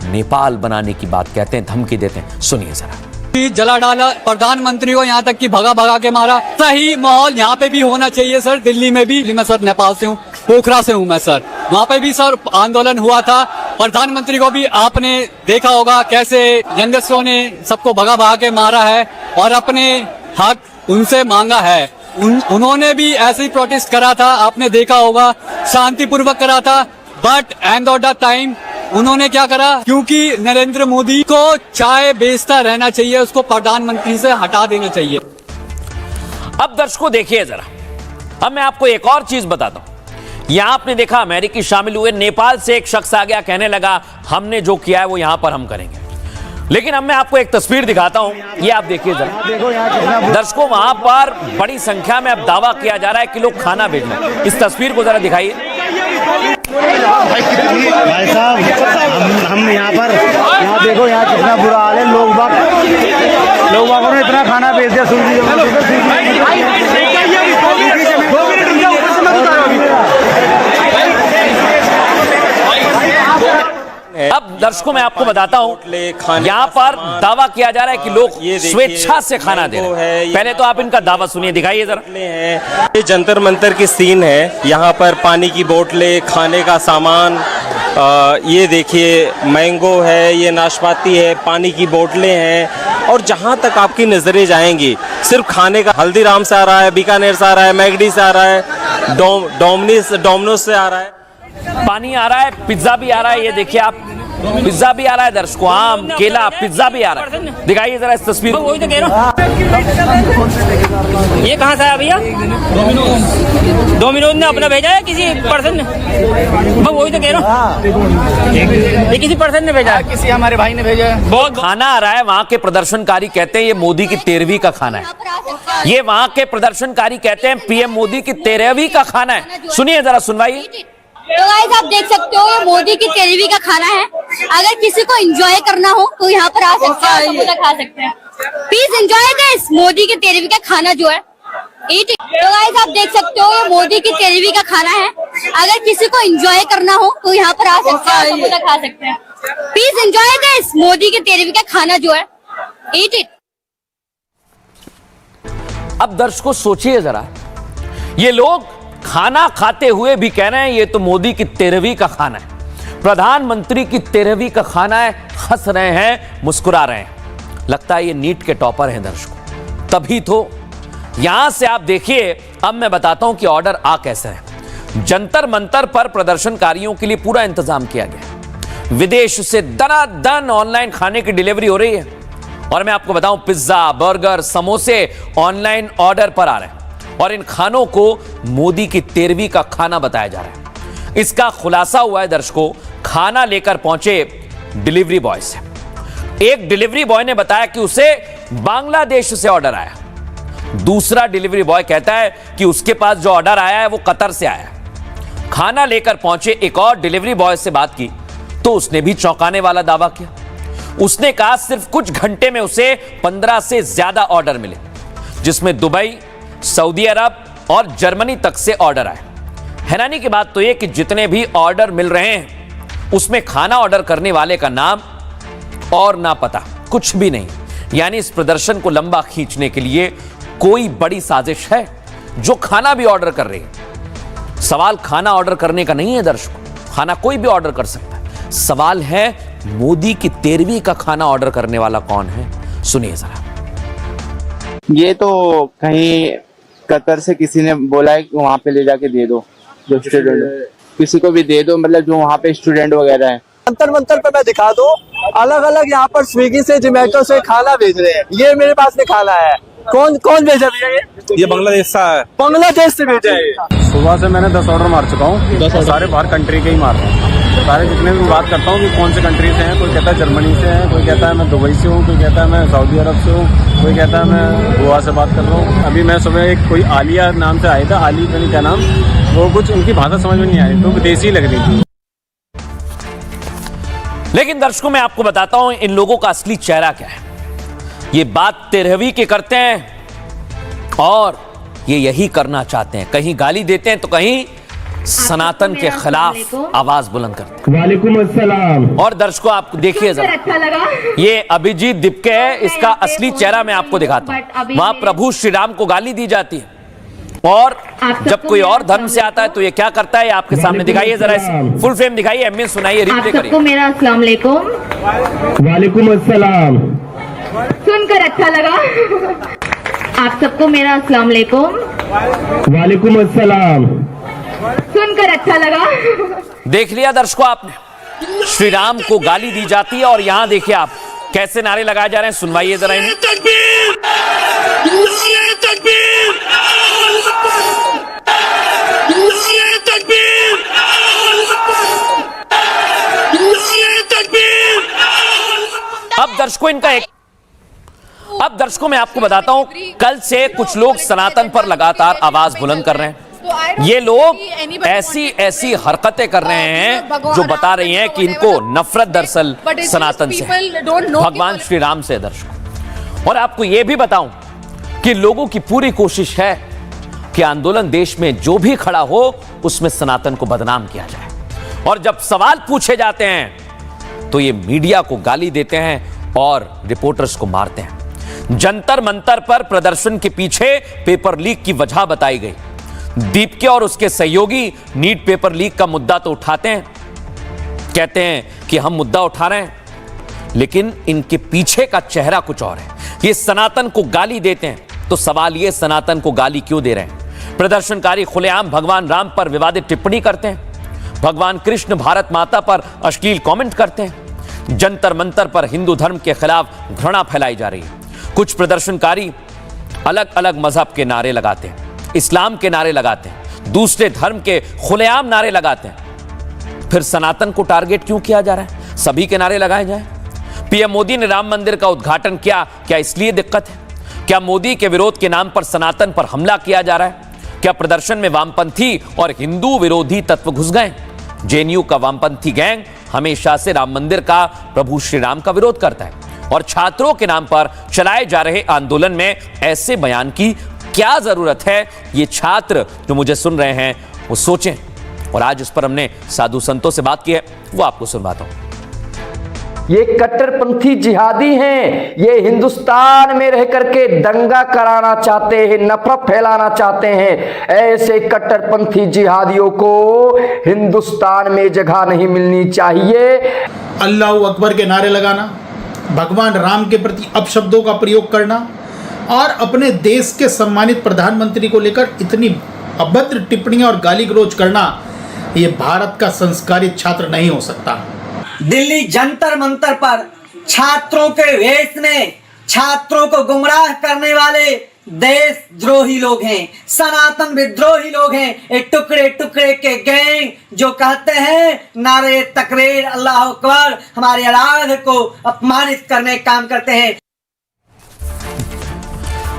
नेपाल बनाने की बात कहते हैं, धमकी देते हैं। सुनिए जरा। जला डाला, प्रधानमंत्री को यहाँ तक कि भगा भगा के मारा। सही माहौल यहाँ पे भी होना चाहिए सर, दिल्ली में भी। मैं सर नेपाल से हूँ, पोखरा से हूँ मैं सर। वहाँ पे भी सर आंदोलन हुआ था। प्रधानमंत्री को भी आपने देखा होगा कैसे यंगस्टरों ने सबको भगा भगा के मारा है और अपने हक उनसे मांगा है। उन्होंने भी ऐसे ही प्रोटेस्ट करा था, आपने देखा होगा, शांतिपूर्वक करा था। But end of the time उन्होंने क्या करा, क्योंकि नरेंद्र मोदी को चाय बेचता रहना चाहिए, उसको प्रधानमंत्री से हटा देना चाहिए। अब दर्शकों देखिए जरा, अब मैं आपको एक और चीज बताता हूं। यहां आपने देखा अमेरिकी शामिल हुए, नेपाल से एक शख्स आ गया, कहने लगा हमने जो किया है वो यहां पर हम करेंगे। लेकिन अब मैं आपको एक तस्वीर दिखाता हूं, ये आप देखिए जरा। दर्शकों, वहां पर बड़ी संख्या में अब दावा किया जा रहा है कि लोग खाना भेज रहे हैं। इस तस्वीर को जरा दिखाइए। भाई साहब, हम यहाँ देखो, यहाँ कितना बुरा हाल है। लोग बागों ने इतना खाना भेज दिया। अब दर्शकों, मैं आपको बताता हूं, यहाँ पर दावा किया जा रहा है कि लोग स्वेच्छा से खाना दे रहे हैं। पहले तो आप इनका दावा सुनिए, दिखाइए जरा। ये जंतर मंतर की सीन है। यहाँ पर पानी की बोतलें, खाने का सामान, ये देखिए मैंगो है, ये नाशपाती है, पानी की बोतलें हैं, और जहाँ तक आपकी नजरें जाएंगी सिर्फ खाने का। हल्दीराम से आ रहा है, बीकानेर से आ रहा है, मैगडी से आ रहा है, डोमिनोज से आ रहा है, पानी आ रहा है, पिज्जा भी आ रहा है। ये देखिए आप, पिज्जा भी आ रहा है दर्शकों, आम केला पिज्जा भी आ रहा है। दिखाइए जरा इस तस्वीर को। ये कहाँ से आया भैया? डोमिनोज ने अपना भेजा है किसी पर्सन ने? मैं वही तो कह रहा हूँ, ये किसी पर्सन ने भेजा है, किसी हमारे भाई ने भेजा है। बहुत खाना आ रहा है। वहां के प्रदर्शनकारी कहते हैं ये मोदी की 13वीं का खाना है। ये वहां के प्रदर्शनकारी कहते हैं पीएम मोदी की 13वीं का खाना है। सुनिए जरा, सुनवाइए। तो गाइस आप देख सकते हो ये मोदी की 13वीं का खाना है। अगर किसी को एंजॉय करना हो तो यहाँ पर आ सकते हैं, समोसा खा सकते हैं। प्लीज एंजॉय दिस मोदी की 13वीं का खाना जो है। तो गाइस आप देख सकते हो ये मोदी की 13वीं का खाना है। अगर किसी को एंजॉय करना हो तो यहाँ पर आ सकते हैं, समोसा खा सकते हैं। प्लीज एंजॉय दिस मोदी की 13वीं का खाना जो है। Eat it. अब दर्शकों सोचिए जरा, ये लोग खाना खाते हुए भी कह रहे हैं ये तो मोदी की 13वीं का खाना है, प्रधानमंत्री की 13वीं का खाना है। हंस रहे हैं, मुस्कुरा रहे हैं। लगता है ये नीट के टॉपर हैं दर्शकों। तभी तो यहां से आप देखिए, अब मैं बताता हूं कि ऑर्डर आ कैसे है। जंतर मंतर पर प्रदर्शनकारियों के लिए पूरा इंतजाम किया गया। विदेश से दनादन ऑनलाइन खाने की डिलीवरी हो रही है। और मैं आपको बताऊं, पिज्जा बर्गर समोसे ऑनलाइन ऑर्डर पर आ रहे हैं और इन खानों को मोदी की 13वीं का खाना बताया जा रहा है। इसका खुलासा हुआ है दर्शकों, खाना लेकर पहुंचे डिलीवरी बॉय से। एक डिलीवरी बॉय ने बताया कि उसे बांग्लादेश से ऑर्डर आया। दूसरा डिलीवरी बॉय कहता है कि उसके पास जो ऑर्डर आया है वो कतर से आया है। खाना लेकर पहुंचे एक और डिलीवरी बॉय से बात की तो उसने भी चौंकाने वाला दावा किया। उसने कहा सिर्फ कुछ घंटे में उसे 15 से ज्यादा ऑर्डर मिले, जिसमें दुबई, सऊदी अरब और जर्मनी तक से ऑर्डर आए। हैरानी की बात तो यह कि जितने भी ऑर्डर मिल रहे हैं उसमें खाना ऑर्डर करने वाले का नाम और ना पता, कुछ भी नहीं। यानी इस प्रदर्शन को लंबा खींचने के लिए कोई बड़ी साजिश है जो खाना भी ऑर्डर कर रही है। सवाल खाना ऑर्डर करने का नहीं है दर्शकों, खाना कोई भी ऑर्डर कर सकता है। सवाल है मोदी की 13वीं का खाना ऑर्डर करने वाला कौन है। सुनिए जरा। ये तो कहीं कतर से किसी ने बोला है कि वहाँ पे ले जाके दे दो, जो स्टूडेंट किसी को भी दे दो, मतलब जो वहाँ पे स्टूडेंट वगैरह है। जंतर मंतर पे मैं दिखा दूं, अलग अलग यहाँ पर स्विगी से जोमेटो से खाना भेज रहे हैं। ये मेरे पास में खाना है। कौन कौन भेजा भैया? ये बांग्लादेश से है। बांग्लादेश से भेजा है। सुबह से मैंने 10 ऑर्डर मार चुका हूँ। 10 सारे बाहर कंट्री के ही मार रहा हूँ। सारे जितने भी बात करता हूँ कि कौन से कंट्री से हैं, कोई कहता है जर्मनी से है, कोई कहता है मैं दुबई से हूँ, कोई कहता है मैं सऊदी अरब से हूँ, कोई कहता है मैं गोवा से बात कर रहा हूँ। अभी मैं सुबह एक कोई आलिया नाम से आया था, आली का नहीं क्या नाम, वो कुछ उनकी भाषा समझ में नहीं आई तो विदेशी लग रही थी। लेकिन दर्शकों मैं आपको बताता हूं इन लोगों का असली चेहरा क्या है। ये बात 13वीं की करते हैं और ये यही करना चाहते हैं। कहीं गाली देते हैं तो कहीं सनातन के खिलाफ आवाज बुलंद करते हैं। वालेकुम अस्सलाम। और दर्शकों आप देखिए जरा, अच्छा लगा। ये अभिजीत दिपके है, इसका असली चेहरा मैं आपको दिखाता हूं। वहां प्रभु श्री राम को गाली दी जाती है और जब कोई और धर्म से आता है तो ये क्या करता है, आपके सामने दिखाइए जरा, इस फुल फ्रेम दिखाइए, एमएन सुनाइए, रिप्ले करिए। सबको मेरा अस्सलाम वालेकुम। वालेकुम अस्सलाम। सुनकर अच्छा लगा। आप सबको मेरा अस्सलाम वालेकुम। वालेकुम अस्सलाम। सुनकर अच्छा लगा। देख लिया दर्शकों आपने, श्री राम को गाली दी जाती है और यहां देखिए आप कैसे नारे लगाए जा रहे हैं। सुनवाइए जरा इन्हें। अब दर्शकों मैं आपको बताता हूं, कल से कुछ लोग सनातन पर लगातार आवाज बुलंद कर रहे हैं। ये लोग ऐसी हरकतें कर रहे हैं जो बता रही हैं कि इनको नफरत दरअसल सनातन से है, भगवान श्री राम से। दर्शकों और आपको यह भी बताऊं कि लोगों की पूरी कोशिश है कि आंदोलन देश में जो भी खड़ा हो उसमें सनातन को बदनाम किया जाए। और जब सवाल पूछे जाते हैं तो ये मीडिया को गाली देते हैं और रिपोर्टर्स को मारते हैं। जंतर मंतर पर प्रदर्शन के पीछे पेपर लीक की वजह बताई गई। दीपके और उसके सहयोगी नीट पेपर लीक का मुद्दा तो उठाते हैं, कहते हैं कि हम मुद्दा उठा रहे हैं, लेकिन इनके पीछे का चेहरा कुछ और है। ये सनातन को गाली देते हैं तो सवाल ये, सनातन को गाली क्यों दे रहे हैं? प्रदर्शनकारी खुलेआम भगवान राम पर विवादित टिप्पणी करते हैं, भगवान कृष्ण भारत माता पर अश्लील कमेंट करते हैं, जंतर मंतर पर हिंदू धर्म के खिलाफ घृणा फैलाई जा रही है। कुछ प्रदर्शनकारी अलग अलग मजहब के नारे लगाते हैं, इस्लाम के नारे लगाते हैं, दूसरे धर्म के खुलेआम नारे लगाते हैं। फिर सनातन को टारगेट क्यों किया जा रहा है? सभी के नारे लगाए जाएं। पीएम मोदी ने राम मंदिर का उद्घाटन किया, क्या इसलिए दिक्कत है? क्या मोदी के विरोध के नाम पर सनातन पर हमला किया जा रहा है? क्या प्रदर्शन में वामपंथी और हिंदू विरोधी तत्व घुस गए? जेएनयू का वामपंथी गैंग हमेशा से राम मंदिर का, प्रभु श्री राम का विरोध करता है और छात्रों के नाम पर चलाए जा रहे आंदोलन में ऐसे बयान की क्या जरूरत है? ये छात्र जो मुझे सुन रहे हैं वो सोचें। और आज इस पर हमने साधु संतों से बात की है, वो आपको सुनवाता हूं। ये कट्टरपंथी जिहादी हैं, ये हिंदुस्तान में रह करके दंगा कराना चाहते हैं, नफरत फैलाना चाहते हैं। ऐसे कट्टरपंथी जिहादियों को हिंदुस्तान में जगह नहीं मिलनी चाहिए। अल्लाह अकबर के नारे लगाना, भगवान राम के प्रति अपशब्दों का प्रयोग करना और अपने देश के सम्मानित प्रधानमंत्री को लेकर इतनी अभद्र टिप्पणियां और गाली गलौज करना, ये भारत का संस्कारित छात्र नहीं हो सकता। दिल्ली जंतर मंतर पर छात्रों के वेश में छात्रों को गुमराह करने वाले देशद्रोही लोग हैं, सनातन विद्रोही लोग हैं, एक टुकड़े टुकड़े के गैंग जो कहते हैं नारे तकबीर अल्लाह अकबर, हमारे आराध्य को अपमानित करने का काम करते हैं।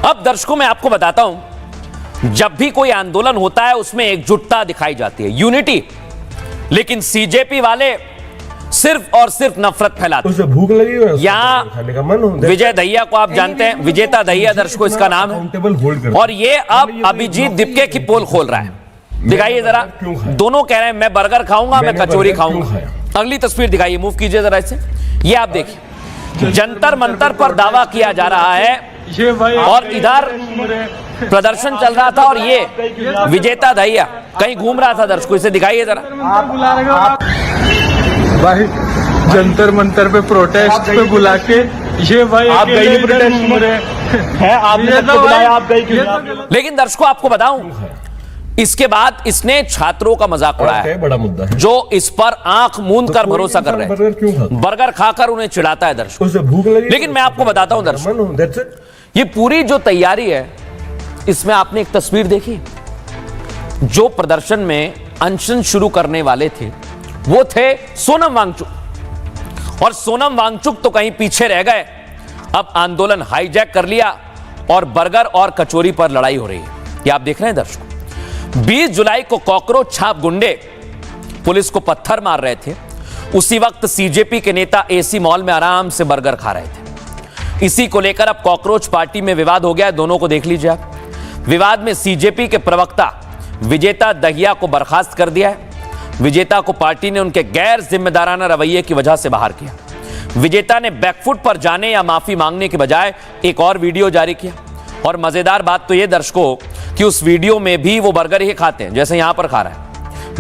अब दर्शकों मैं आपको बताता हूं, जब भी कोई आंदोलन होता है उसमें एकजुटता दिखाई जाती है, यूनिटी। लेकिन सीजेपी वाले सिर्फ और सिर्फ नफरत फैलाते हैं। भूख लगी है, यहाँ खाने का मन हो। विजय दहिया को आप जानते हैं, विजेता दहिया दर्शकों इसका नाम है, और ये अब अभिजीत दीपके की पोल खोल रहा है। दिखाइए जरा, दोनों कह रहे हैं मैं बर्गर खाऊंगा, मैं कचौरी खाऊंगा। अगली तस्वीर दिखाइए, मूव कीजिए जरा इसे। ये आप देखिए, जंतर मंतर पर दावा किया जा रहा है और इधर प्रदर्शन चल रहा था और ये विजेता दहिया कहीं घूम रहा था। दर्शकों इसे दिखाइए जरा। भाई जंतर मंतर पे प्रोटेस्ट पे बुला के ये भाई आप गए प्रोटेस्ट है, आपने सबको बुलाया, आप गए क्यों? लेकिन दर्शकों आपको बताऊं, इसके बाद इसने छात्रों का मजाक उड़ाया है, बड़ा मुद्दा है, जो इस पर आंख मूंद कर भरोसा कर रहे हैं। बर्गर खाकर उन्हें चिढ़ाता है दर्शकों। भूख लगी। लेकिन मैं आपको बताता हूं दर्शकों, ये पूरी जो तैयारी है इसमें आपने एक तस्वीर देखी, जो प्रदर्शन में अनशन शुरू करने वाले थे वो थे सोनम वांगचुक, और सोनम वांगचुक तो कहीं पीछे रह गए। अब आंदोलन हाईजैक कर लिया और बर्गर और कचौरी पर लड़ाई हो रही है। ये आप देख रहे हैं दर्शकों, 20 जुलाई को कॉकरोच छाप गुंडे पुलिस को पत्थर मार रहे थे, उसी वक्त सीजेपी के नेता एसी मॉल में आराम से बर्गर खा रहे थे। इसी को लेकर अब कॉकरोच पार्टी में विवाद हो गया है, दोनों को देख लीजिए आप। विवाद में सीजेपी के प्रवक्ता विजेता दहिया को बर्खास्त कर दिया है। विजेता को पार्टी ने उनके गैर जिम्मेदाराना रवैये की वजह से बाहर किया। विजेता ने बैकफुट पर जाने या माफी मांगने के बजाय एक और वीडियो जारी किया। और मजेदार बात तो यह दर्शकों कि उस वीडियो में भी वो बर्गर ही खाते हैं जैसे यहां पर खा रहा है।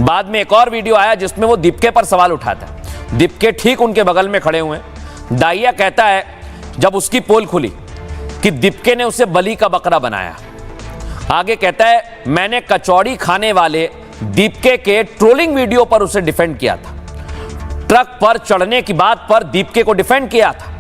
बाद में एक और वीडियो आया जिसमें वो दीपके पर सवाल उठाता है। दीपके ठीक उनके बगल में खड़े हुए हैं। दाहिया कहता है जब उसकी पोल खुली कि दीपके ने उसे बलि का बकरा बनाया। आगे कहता है मैंने कचौड़ी खाने वाले दीपके के ट्रोलिंग वीडियो पर उसे डिफेंड किया था। ट्रक पर चढ़ने की बात पर दीपके को डिफेंड किया था।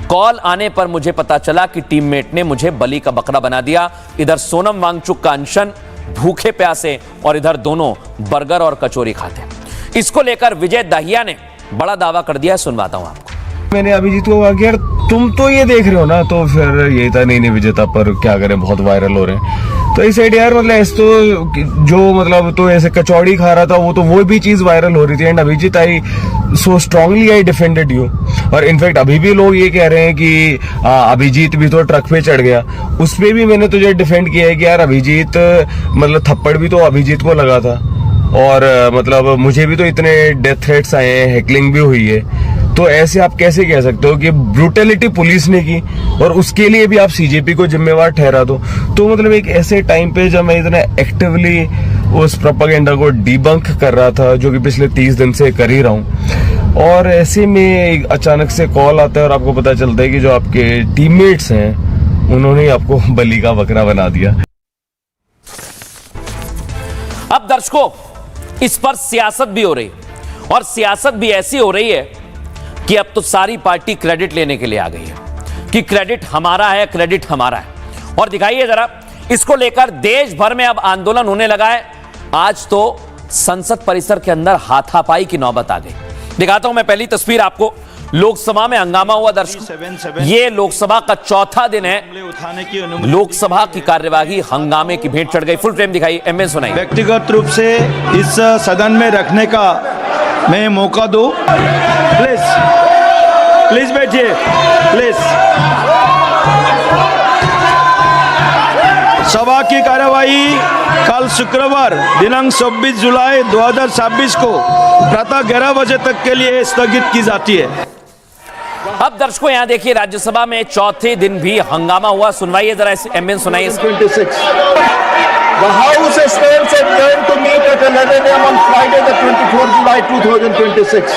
कॉल आने पर मुझे पता चला कि टीममेट ने मुझे बलि का बकरा बना दिया। इधर सोनम वांगचुक का अनशन, भूखे प्यासे, और इधर दोनों बर्गर और कचौरी खाते। इसको लेकर विजय दहिया ने बड़ा दावा कर दिया है, सुनवाता हूं आपको। मैंने अभिजीत को कहा कि यार तुम तो ये देख रहे हो ना, तो फिर यही था नहीं विजेता पर क्या करें, बहुत वायरल हो रहे हैं। तो इस साइड यार मतलब ऐसे तो जो मतलब तो ऐसे कचौड़ी खा रहा था वो भी चीज वायरल हो रही थी। And Abhijit I so strongly I defended you. और इनफैक्ट अभी भी लोग ये कह रहे हैं कि अभिजीत भी तो ट्रक पे चढ़ गया, उस पे भी मैंने तुझे डिफेंड किया है कि यार अभिजीत मतलब थप्पड़ भी तो अभिजीत को लगा था, और मतलब मुझे भी तो इतने डेथ थ्रेट्स आए हैं, हैकलिंग भी हुई है। तो ऐसे आप कैसे कह सकते हो कि ब्रूटलिटी पुलिस ने की और उसके लिए भी आप सीजेपी को जिम्मेवार ठहरा दो? तो मतलब एक ऐसे टाइम पे जब मैं इतना एक्टिवली उस प्रोपेगेंडा को डिबंक कर रहा था, जो कि पिछले 30 दिन से कर ही रहा हूँ, और ऐसे में अचानक से कॉल आता है और आपको पता चलता है कि जो आपके टीममेट्स हैं उन्होंने आपको बलि का बकरा बना दिया। अब दर्शकों इस पर सियासत भी हो रही, और सियासत भी ऐसी हो रही है कि अब तो सारी पार्टी क्रेडिट लेने के लिए आ गई है कि क्रेडिट हमारा है, क्रेडिट हमारा है। और दिखाइए जरा, इसको लेकर देश भर में अब आंदोलन होने लगा है। आज तो संसद परिसर के अंदर हाथापाई की नौबत आ गई। दिखाता हूं मैं पहली तस्वीर आपको। लोकसभा में हंगामा हुआ दर्शकों, ये लोकसभा का चौथा दिन है। लोकसभा की कार्यवाही हंगामे की भेंट चढ़ गई। फुल फ्रेम दिखाई, एमएन सुनाई। व्यक्तिगत रूप से इस सदन में रखने का मैं मौका दूं। प्लीज बैठिए, प्लीज। सभा की कार्यवाही कल शुक्रवार दिनांक 26 जुलाई 2026 को प्रातः 11 बजे तक के लिए स्थगित की जाती है। अब दर्शकों यहां देखिए, राज्यसभा में चौथे दिन भी हंगामा हुआ। सुनवाइए जरा, एमएन सुनाइए। The House stands adjourned to meet at 11 a.m. on Friday, the 24th July 2026.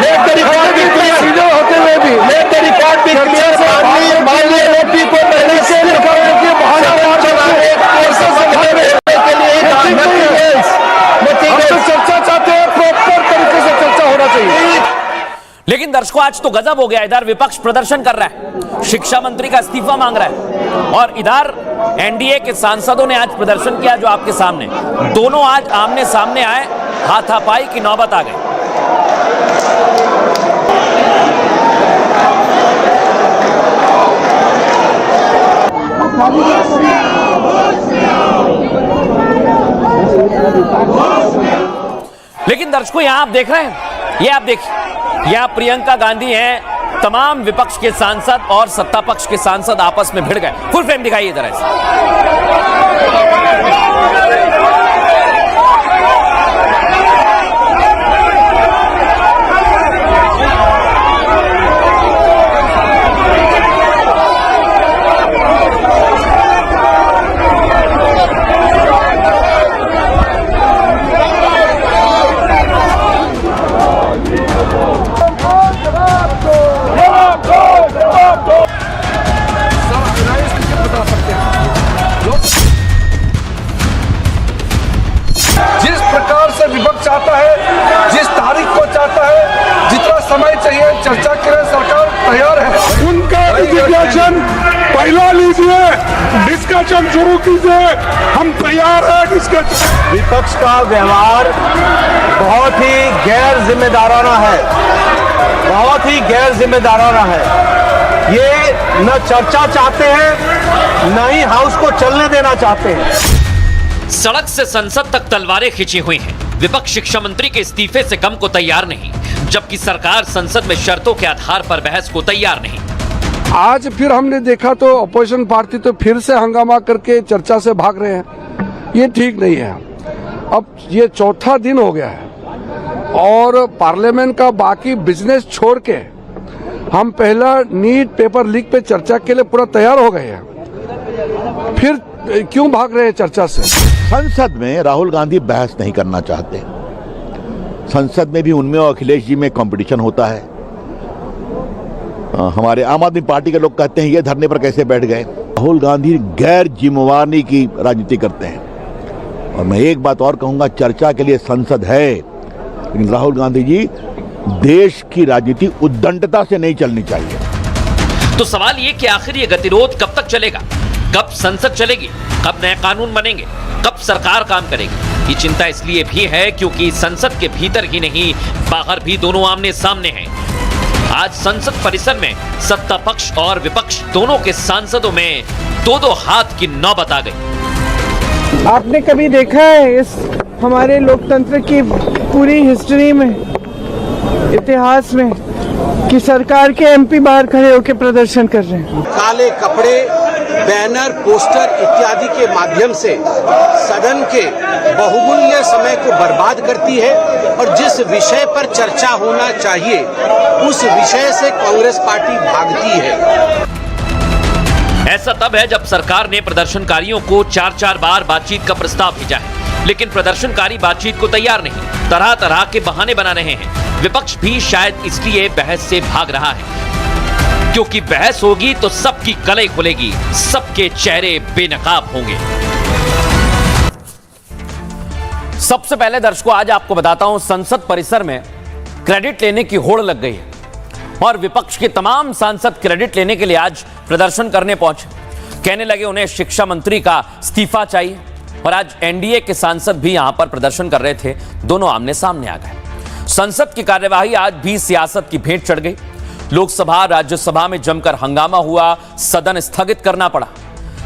Let the record be clear. Let the record be clear. माननीय एमपी को पहले से निकालने के बहाना चर्चा चाहते हैं, प्रॉपर तरीके से चर्चा होना चाहिए। लेकिन दर्शकों आज तो गजब हो गया। इधर विपक्ष प्रदर्शन कर रहा है, शिक्षा मंत्री का इस्तीफा मांग रहा है, और इधर एनडीए के सांसदों ने आज प्रदर्शन किया जो आपके सामने। दोनों आज आमने सामने आए, हाथापाई की नौबत आ गई। लेकिन दर्शकों यहां आप देख रहे हैं, ये आप देखिए, यहां प्रियंका गांधी हैं, तमाम विपक्ष के सांसद और सत्ता पक्ष के सांसद आपस में भिड़ गए। फुल फ्रेम दिखाइए जरा इसे। जिस प्रकार से विपक्ष चाहता है, जिस तारीख को चाहता है, जितना समय चाहिए चर्चा के लिए सरकार तैयार है। उनका डिस्कशन पहला लीजिए, डिस्कशन शुरू कीजिए, हम तैयार हैं डिस्कशन। विपक्ष का व्यवहार बहुत ही गैर जिम्मेदाराना है, बहुत ही गैर जिम्मेदाराना है। ये न चर्चा चाहते हैं, न ही हाउस को चलने देना चाहते हैं। सड़क से संसद तक तलवारें खींची हुई हैं। विपक्ष शिक्षा मंत्री के इस्तीफे से कम को तैयार नहीं, जबकि सरकार संसद में शर्तों के आधार पर बहस को तैयार नहीं। आज फिर हमने देखा तो अपोजिशन पार्टी तो फिर से हंगामा करके चर्चा से भाग रहे हैं। ये ठीक नहीं है। अब ये चौथा दिन हो गया है और पार्लियामेंट का बाकी बिजनेस छोड़ के हम पहला नीट पेपर लीक पे चर्चा के लिए पूरा तैयार हो गए हैं, फिर क्यों भाग रहे हैं चर्चा से? संसद में राहुल गांधी बहस नहीं करना चाहते। संसद में भी उनमें और अखिलेश जी में कंपटीशन होता है। हमारे आम आदमी पार्टी के लोग कहते हैं ये धरने पर कैसे बैठ गए। राहुल गांधी गैर जिम्मेवारी की राजनीति करते हैं। और मैं एक बात और कहूंगा, चर्चा के लिए संसद है, लेकिन राहुल गांधी जी देश की राजनीति उद्दंडता से नहीं चलनी चाहिए। तो सवाल ये कि आखिर ये गतिरोध कब तक चलेगा? कब संसद चलेगी? कब नए कानून बनेंगे? कब सरकार काम करेगी? ये चिंता इसलिए भी है क्योंकि संसद के भीतर ही नहीं, बाहर भी दोनों आमने सामने हैं। आज संसद परिसर में सत्ता पक्ष और विपक्ष दोनों के सांसदों में दो हाथ की नौबत आ गई। आपने कभी देखा है इस हमारे लोकतंत्र की पूरी हिस्ट्री में, इतिहास में, कि सरकार के एमपी बाहर खड़े होकर प्रदर्शन कर रहे हैं? काले कपड़े, बैनर, पोस्टर इत्यादि के माध्यम से सदन के बहुमूल्य समय को बर्बाद करती है और जिस विषय पर चर्चा होना चाहिए उस विषय से कांग्रेस पार्टी भागती है। ऐसा तब है जब सरकार ने प्रदर्शनकारियों को 4-4 बार बातचीत का प्रस्ताव भेजा है, लेकिन प्रदर्शनकारी बातचीत को तैयार नहीं, तरह तरह के बहाने बना रहे हैं। विपक्ष भी शायद इसलिए बहस से भाग रहा है, क्योंकि बहस होगी तो सबकी कलई खुलेगी, सबके चेहरे बेनकाब होंगे। सबसे पहले दर्शकों आज आपको बताता हूं, संसद परिसर में क्रेडिट लेने की होड़ लग गई है। और विपक्ष के तमाम सांसद क्रेडिट लेने के लिए आज प्रदर्शन करने पहुंचे। कहने लगे उन्हें शिक्षा मंत्री का इस्तीफा चाहिए। और आज एनडीए के सांसद भी यहां पर प्रदर्शन कर रहे थे, दोनों आमने सामने आ गए। संसद की कार्यवाही आज भी सियासत की भेंट चढ़ गई। लोकसभा राज्यसभा में जमकर हंगामा हुआ, सदन स्थगित करना पड़ा।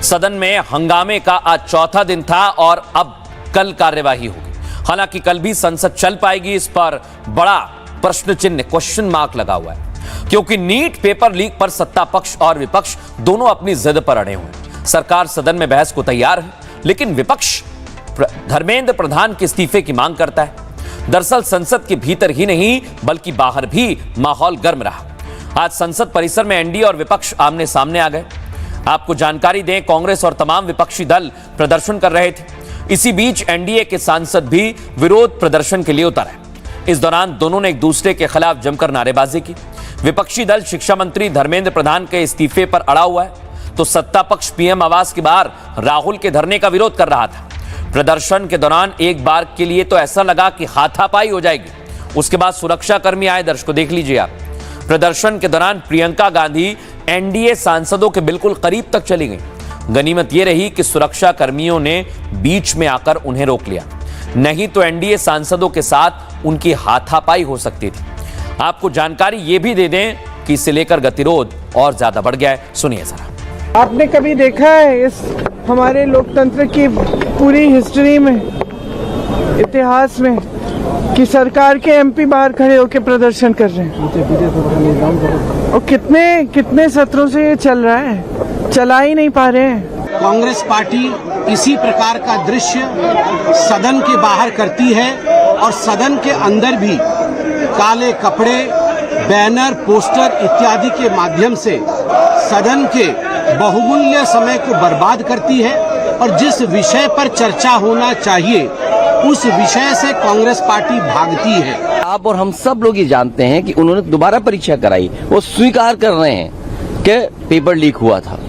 सदन में हंगामे का आज चौथा दिन था और अब कल कार्यवाही होगी। हालांकि कल भी संसद चल पाएगी, इस पर बड़ा प्रश्न चिन्ह, क्वेश्चन मार्क लगा हुआ है, क्योंकि नीट पेपर लीक पर सत्ता पक्ष और विपक्ष दोनों अपनी जिद पर अड़े हुए हैं। सरकार सदन में बहस को तैयार है, लेकिन विपक्ष धर्मेंद्र प्रधान के इस्तीफे की मांग करता है। दरअसल संसद के भीतर ही नहीं बल्कि बाहर भी माहौल गर्म रहा। आज संसद परिसर में एनडीए और विपक्ष आमने सामने आ गए। आपको जानकारी दें, कांग्रेस और तमाम विपक्षी दल प्रदर्शन कर रहे थे। इसी बीच एनडीए के सांसद भी विरोध प्रदर्शन के लिए उतरे। इस दौरान दोनों ने एक दूसरे के खिलाफ जमकर नारेबाजी की। विपक्षी दल शिक्षा मंत्री धर्मेंद्र प्रधान के इस्तीफे पर अड़ा हुआ है, तो सत्ता पक्ष पीएम आवास के बाहर राहुल के धरने का विरोध कर रहा था। प्रदर्शन के दौरान एक बार के लिए तो ऐसा लगा कि हाथापाई हो जाएगी। उसके बाद सुरक्षा कर्मी आए। दर्शकों देख लीजिए आप, प्रदर्शन के दौरान प्रियंका गांधी एनडीए सांसदों के बिल्कुल करीब तक चली गई। गनीमत यह रही कि सुरक्षा कर्मियों ने बीच में आकर उन्हें रोक लिया, नहीं तो एनडीए सांसदों के साथ उनकी हाथापाई हो सकती थी। आपको जानकारी यह भी दे दें कि इसे लेकर गतिरोध और ज्यादा बढ़ गया है। सुनिए जरा। आपने कभी देखा है इस हमारे लोकतंत्र की पूरी हिस्ट्री में, इतिहास में, कि सरकार के एमपी बाहर खड़े होकर प्रदर्शन कर रहे हैं? और कितने सत्रों से ये चल रहा है, चला ही नहीं पा रहे हैं। कांग्रेस पार्टी इसी प्रकार का दृश्य सदन के बाहर करती है और सदन के अंदर भी काले कपड़े, बैनर, पोस्टर इत्यादि के माध्यम से सदन के बहुमूल्य समय को बर्बाद करती है और जिस विषय पर चर्चा होना चाहिए उस विषय से कांग्रेस पार्टी भागती है। आप और हम सब लोग ये जानते हैं कि उन्होंने दोबारा परीक्षा कराई, वो स्वीकार कर रहे हैं कि पेपर लीक हुआ था,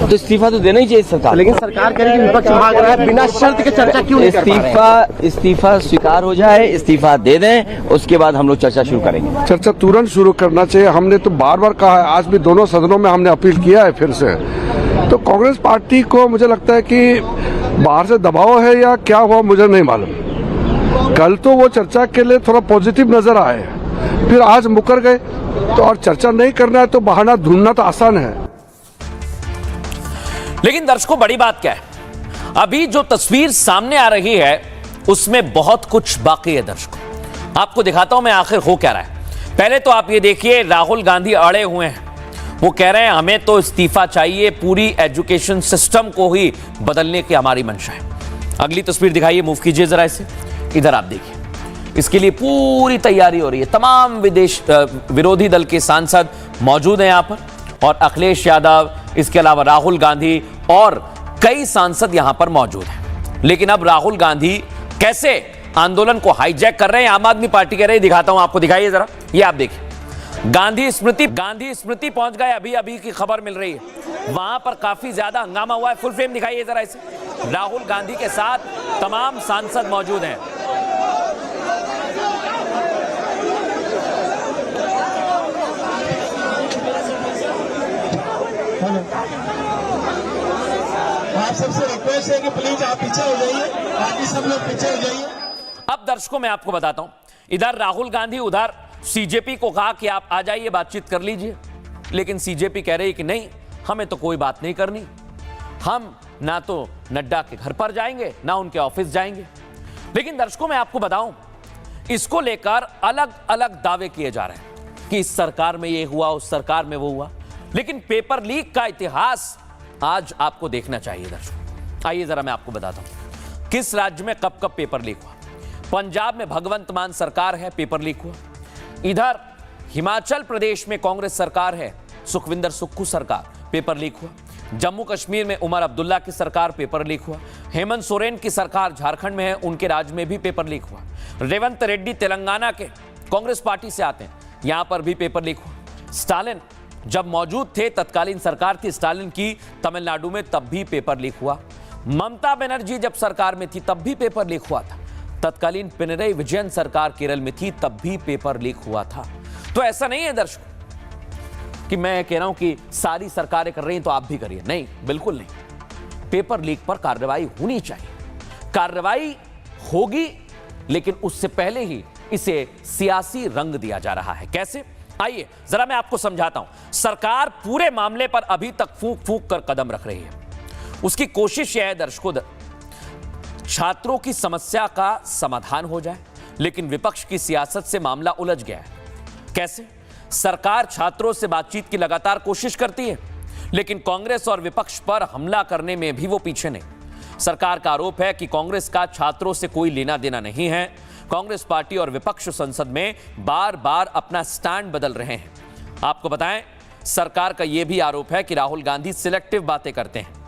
तो इस्तीफा तो देना ही चाहिए सरकार। लेकिन सरकार कह रही है कि विपक्ष मांग रहा है, बिना शर्त के चर्चा क्यों नहीं कर पा रहे? इस्तीफा स्वीकार हो जाए, इस्तीफा दे दें, उसके बाद हम लोग चर्चा शुरू करेंगे। चर्चा तुरंत शुरू करना चाहिए। हमने तो बार बार कहा है, आज भी दोनों सदनों में हमने अपील किया है फिर से। तो कांग्रेस पार्टी को मुझे लगता है कि बाहर से दबाव है या क्या हुआ मुझे नहीं मालूम। कल तो वो चर्चा के लिए थोड़ा पॉजिटिव नजर आए, फिर आज मुकर गए। तो और चर्चा नहीं करना है तो बहाना ढूंढना तो आसान है। लेकिन दर्शकों बड़ी बात क्या है, अभी जो तस्वीर सामने आ रही है उसमें बहुत कुछ बाकी है। दर्शकों आपको दिखाता हूं मैं आखिर हो क्या रहा है। पहले तो आप ये देखिए, राहुल गांधी अड़े हुए हैं। वो कह रहे हैं हमें तो इस्तीफा चाहिए, पूरी एजुकेशन सिस्टम को ही बदलने की हमारी मंशा है। अगली तस्वीर दिखाइए, मूव कीजिए जरा इसे। इधर आप देखिए, इसके लिए पूरी तैयारी हो रही है। तमाम विरोधी दल के सांसद मौजूद हैं यहां पर, और अखिलेश यादव, इसके अलावा राहुल गांधी और कई सांसद यहां पर मौजूद हैं। लेकिन अब राहुल गांधी कैसे आंदोलन को हाईजैक कर रहे हैं, आम आदमी पार्टी कह रही है। दिखाता हूं आपको, दिखाइए जरा, ये आप देखिए। गांधी स्मृति पहुंच गए, अभी की खबर मिल रही है। वहां पर काफी ज्यादा हंगामा हुआ है। फुल फ्रेम दिखाइए जरा इसे। राहुल गांधी के साथ तमाम सांसद मौजूद हैं। आप सबसे रिक्वेस्ट है कि प्लीज आप पीछे हो जाइए, बाकी सब लोग पीछे हो जाइए। अब दर्शकों मैं आपको बताता हूं, इधर राहुल गांधी, उधर सीजेपी को कहा कि आप आ जाइए, बातचीत कर लीजिए। लेकिन सीजेपी कह रही है कि नहीं, हमें तो कोई बात नहीं करनी। हम ना तो नड्डा के घर पर जाएंगे, ना उनके ऑफिस जाएंगे। लेकिन दर्शकों मैं आपको बताऊं, इसको लेकर अलग अलग दावे किए जा रहे हैं कि इस सरकार में ये हुआ, उस सरकार में वो हुआ। लेकिन पेपर लीक का इतिहास आज आपको देखना चाहिए दर्शकों। आइए जरा मैं आपको बताता हूं किस राज्य में कब कब पेपर लीक हुआ। पंजाब में भगवंत मान सरकार है, पेपर लीक हुआ। इधर हिमाचल प्रदेश में कांग्रेस सरकार है, सुखविंदर सुक्खू सरकार, पेपर लीक हुआ। जम्मू कश्मीर में उमर अब्दुल्ला की सरकार, पेपर लीक हुआ। हेमंत सोरेन की सरकार झारखंड में है, उनके राज्य में भी पेपर लीक हुआ। रेवंत रेड्डी तेलंगाना के कांग्रेस पार्टी से आते हैं, यहां पर भी पेपर लीक हुआ। स्टालिन जब मौजूद थे, तत्कालीन सरकार थी स्टालिन की तमिलनाडु में, तब भी पेपर लीक हुआ। ममता बनर्जी जब सरकार में थी तब भी पेपर लीक हुआ था। तत्कालीन पिनरई विजयन सरकार केरल में थी, तब भी पेपर लीक हुआ था। तो ऐसा नहीं है दर्शकों कि मैं कह रहा हूं कि सारी सरकारें कर रही हैं तो आप भी करिए। नहीं, बिल्कुल नहीं। पेपर लीक पर कार्रवाई होनी चाहिए, कार्रवाई होगी, लेकिन उससे पहले ही इसे सियासी रंग दिया जा रहा है। कैसे? आइए जरा मैं आपको समझाता हूं। सरकार पूरे मामले पर अभी तक फूंक फूंक कर कदम रख रही है। उसकी कोशिश यह है दर्शकों, छात्रों की समस्या का समाधान हो जाए, लेकिन विपक्ष की सियासत से मामला उलझ गया है। कैसे? सरकार छात्रों से बातचीत की लगातार कोशिश करती है, लेकिन कांग्रेस और विपक्ष पर हमला करने में भी वो पीछे नहीं। सरकार का आरोप है कि कांग्रेस का छात्रों से कोई लेना देना नहीं है। कांग्रेस पार्टी और विपक्ष संसद में बार बार अपना स्टैंड बदल रहे हैं। आपको बताएं, सरकार का यह भी आरोप है कि राहुल गांधी सिलेक्टिव बातें करते हैं,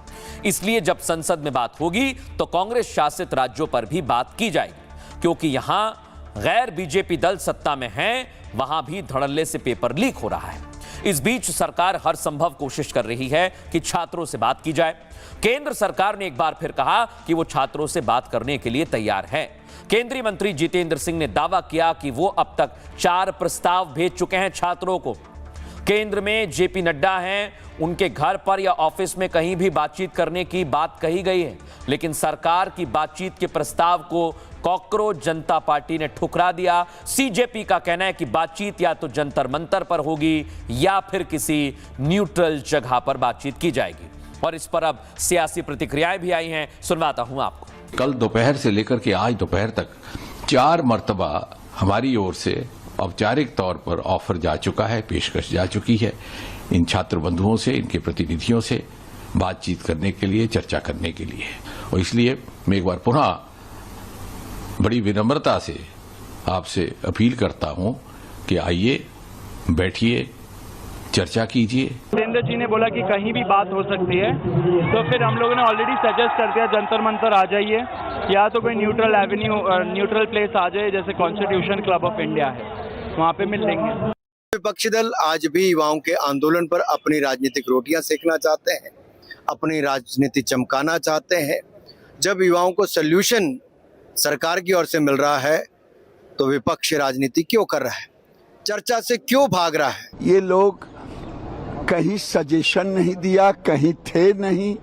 इसलिए जब संसद में बात होगी तो कांग्रेस शासित राज्यों पर भी बात की जाएगी, क्योंकि यहां गैर बीजेपी दल सत्ता में हैं, वहां भी धड़ल्ले से पेपर लीक हो रहा है। इस बीच सरकार हर संभव कोशिश कर रही है कि छात्रों से बात की जाए। केंद्र सरकार ने एक बार फिर कहा कि वो छात्रों से बात करने के लिए तैयार है। केंद्रीय मंत्री जितेंद्र सिंह ने दावा किया कि वो अब तक 4 प्रस्ताव भेज चुके हैं छात्रों को। केंद्र में जेपी नड्डा हैं, उनके घर पर या ऑफिस में कहीं भी बातचीत करने की बात कही गई है, लेकिन सरकार की बातचीत के प्रस्ताव को कॉकरोच जनता पार्टी ने ठुकरा दिया। सीजेपी का कहना है कि बातचीत या तो जंतर मंतर पर होगी या फिर किसी न्यूट्रल जगह पर बातचीत की जाएगी। और इस पर अब सियासी प्रतिक्रियाएं भी आई हैं, सुनवाता हूं आपको। कल दोपहर से लेकर के आज दोपहर तक 4 मर्तबा हमारी ओर से औपचारिक तौर पर ऑफर जा चुका है, पेशकश जा चुकी है इन छात्र बंधुओं से, इनके प्रतिनिधियों से बातचीत करने के लिए, चर्चा करने के लिए। और इसलिए मैं एक बार पुनः बड़ी विनम्रता से आपसे अपील करता हूं कि आइए, बैठिए, चर्चा कीजिए। जितेंद्र जी ने बोला कि कहीं भी बात हो सकती है, तो फिर हम लोगों ने ऑलरेडी सजेस्ट कर दिया जंतर मंतर आ जाइए, या तो कोई न्यूट्रल एवेन्यू, न्यूट्रल प्लेस आ जाए, जैसे कॉन्स्टिट्यूशन क्लब ऑफ इंडिया है, वहाँ पे मिल लेंगे। विपक्षी दल आज भी युवाओं के आंदोलन पर अपनी राजनीतिक रोटियां सेकना चाहते हैं, अपनी राजनीति चमकाना चाहते हैं। जब युवाओं को सल्यूशन सरकार की ओर से मिल रहा है तो विपक्ष राजनीति क्यों कर रहा है, चर्चा से क्यों भाग रहा है? ये लोग कहीं सजेशन नहीं दिया, कहीं थे नहीं,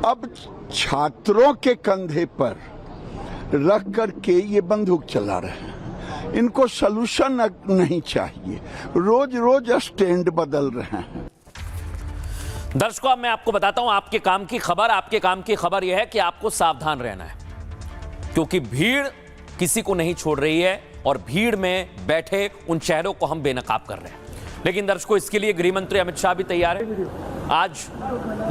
अब छात्रों के कंधे पर रख करके ये बंदूक चला रहे हैं। इनको सलूशन नहीं चाहिए, रोज रोज स्टैंड बदल रहे हैं। दर्शकों, अब मैं आपको बताता हूं आपके काम की खबर। आपके काम की खबर यह है कि आपको सावधान रहना है, क्योंकि भीड़ किसी को नहीं छोड़ रही है और भीड़ में बैठे उन चेहरों को हम बेनकाब कर रहे हैं। लेकिन दर्शकों, इसके लिए गृह मंत्री अमित शाह भी तैयार है। आज